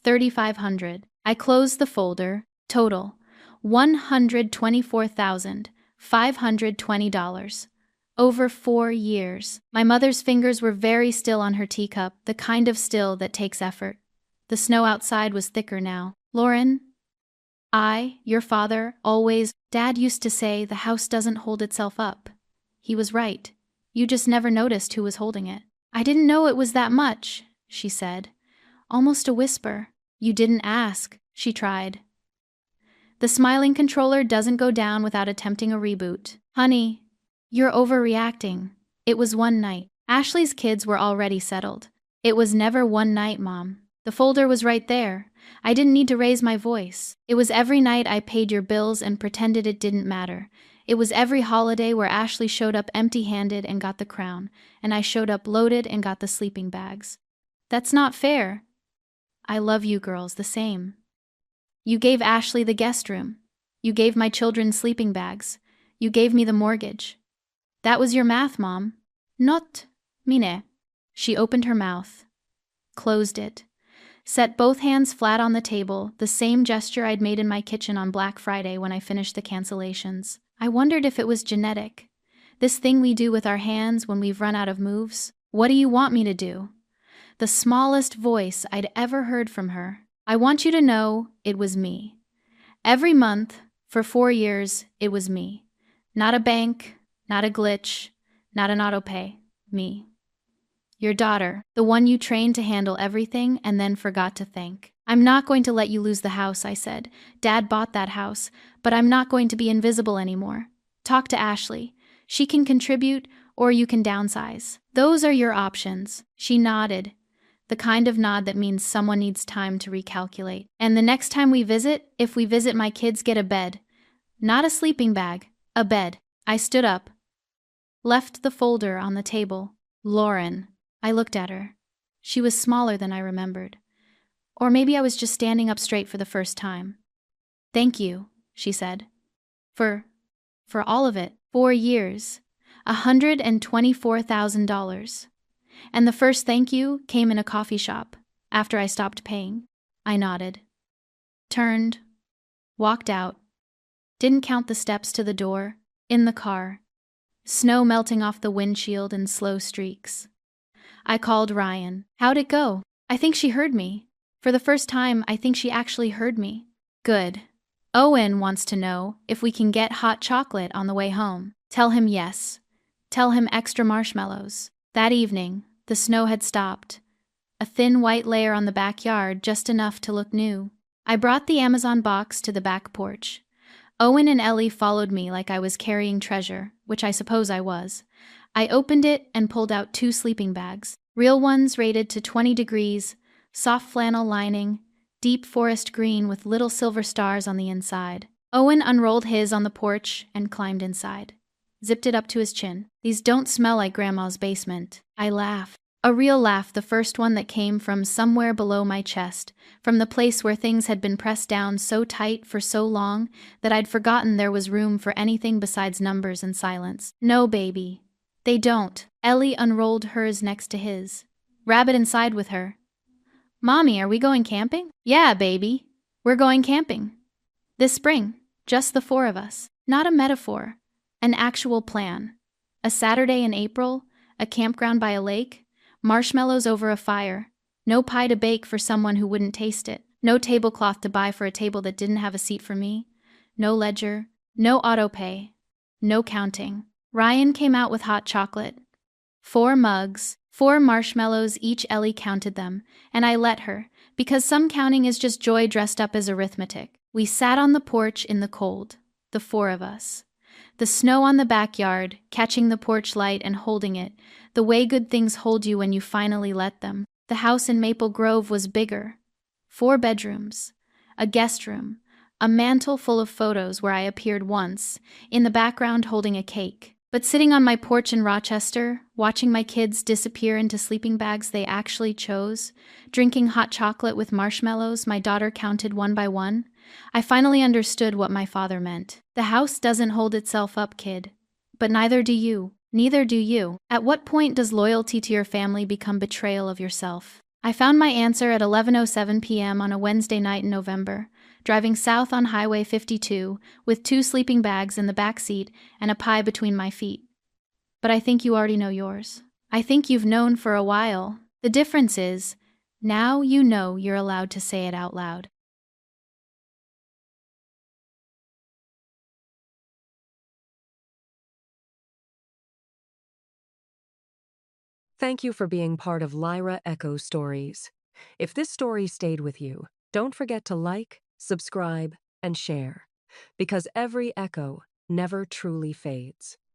$3,500. I closed the folder. Total. $124,520. Over 4 years. My mother's fingers were very still on her teacup, the kind of still that takes effort. The snow outside was thicker now. Lauren, your father, always, Dad used to say the house doesn't hold itself up. He was right. You just never noticed who was holding it. I didn't know it was that much, she said. Almost a whisper. You didn't ask, she tried. The smiling controller doesn't go down without attempting a reboot. Honey, you're overreacting. It was one night. Ashley's kids were already settled. It was never one night, Mom. The folder was right there. I didn't need to raise my voice. It was every night I paid your bills and pretended it didn't matter. It was every holiday where Ashley showed up empty-handed and got the crown, and I showed up loaded and got the sleeping bags. That's not fair. I love you girls the same. You gave Ashley the guest room. You gave my children sleeping bags. You gave me the mortgage. That was your math, Mom. Not mine. She opened her mouth, closed it, set both hands flat on the table, the same gesture I'd made in my kitchen on Black Friday when I finished the cancellations. I wondered if it was genetic. This thing we do with our hands when we've run out of moves. What do you want me to do? The smallest voice I'd ever heard from her. I want you to know it was me. Every month, for 4 years, it was me. Not a bank, not a glitch, not an autopay. Me. Your daughter, the one you trained to handle everything and then forgot to thank. I'm not going to let you lose the house, I said. Dad bought that house, but I'm not going to be invisible anymore. Talk to Ashley. She can contribute, or you can downsize. Those are your options. She nodded, the kind of nod that means someone needs time to recalculate. And the next time we visit, if we visit, my kids get a bed. Not a sleeping bag, a bed. I stood up, left the folder on the table. Lauren. I looked at her. She was smaller than I remembered. Or maybe I was just standing up straight for the first time. Thank you, she said. For all of it. 4 years. $124,000. And the first thank you came in a coffee shop, after I stopped paying. I nodded. Turned. Walked out. Didn't count the steps to the door. In the car. Snow melting off the windshield in slow streaks. I called Ryan. How'd it go? I think she heard me. For the first time, I think she actually heard me. Good. Owen wants to know if we can get hot chocolate on the way home. Tell him yes. Tell him extra marshmallows. That evening, the snow had stopped. A thin white layer on the backyard, just enough to look new. I brought the Amazon box to the back porch. Owen and Ellie followed me like I was carrying treasure, which I suppose I was. I opened it and pulled out 2 sleeping bags. Real ones rated to 20 degrees, soft flannel lining, deep forest green with little silver stars on the inside. Owen unrolled his on the porch and climbed inside. Zipped it up to his chin. These don't smell like Grandma's basement. I laughed. A real laugh, the first one that came from somewhere below my chest, from the place where things had been pressed down so tight for so long that I'd forgotten there was room for anything besides numbers and silence. No, baby. They don't. Ellie unrolled hers next to his. Rabbit inside with her. Mommy, are we going camping? Yeah, baby. We're going camping. This spring. Just the 4 of us. Not a metaphor. An actual plan. A Saturday in April, a campground by a lake, marshmallows over a fire, no pie to bake for someone who wouldn't taste it, no tablecloth to buy for a table that didn't have a seat for me, no ledger, no autopay, no counting. Ryan came out with hot chocolate. 4 mugs, 4 marshmallows each. Ellie counted them, and I let her, because some counting is just joy dressed up as arithmetic. We sat on the porch in the cold, the 4 of us. The snow on the backyard, catching the porch light and holding it, the way good things hold you when you finally let them. The house in Maple Grove was bigger. 4 bedrooms, a guest room, a mantel full of photos where I appeared once, in the background holding a cake. But sitting on my porch in Rochester, watching my kids disappear into sleeping bags they actually chose, drinking hot chocolate with marshmallows my daughter counted one by one, I finally understood what my father meant. The house doesn't hold itself up, kid. But neither do you. Neither do you. At what point does loyalty to your family become betrayal of yourself? I found my answer at 11:07 p.m. on a Wednesday night in November, driving south on Highway 52 with 2 sleeping bags in the back seat and a pie between my feet. But I think you already know yours. I think you've known for a while. The difference is, now you know you're allowed to say it out loud. Thank you for being part of Lyra Echo Stories. If this story stayed with you, don't forget to like, subscribe, and share, because every echo never truly fades.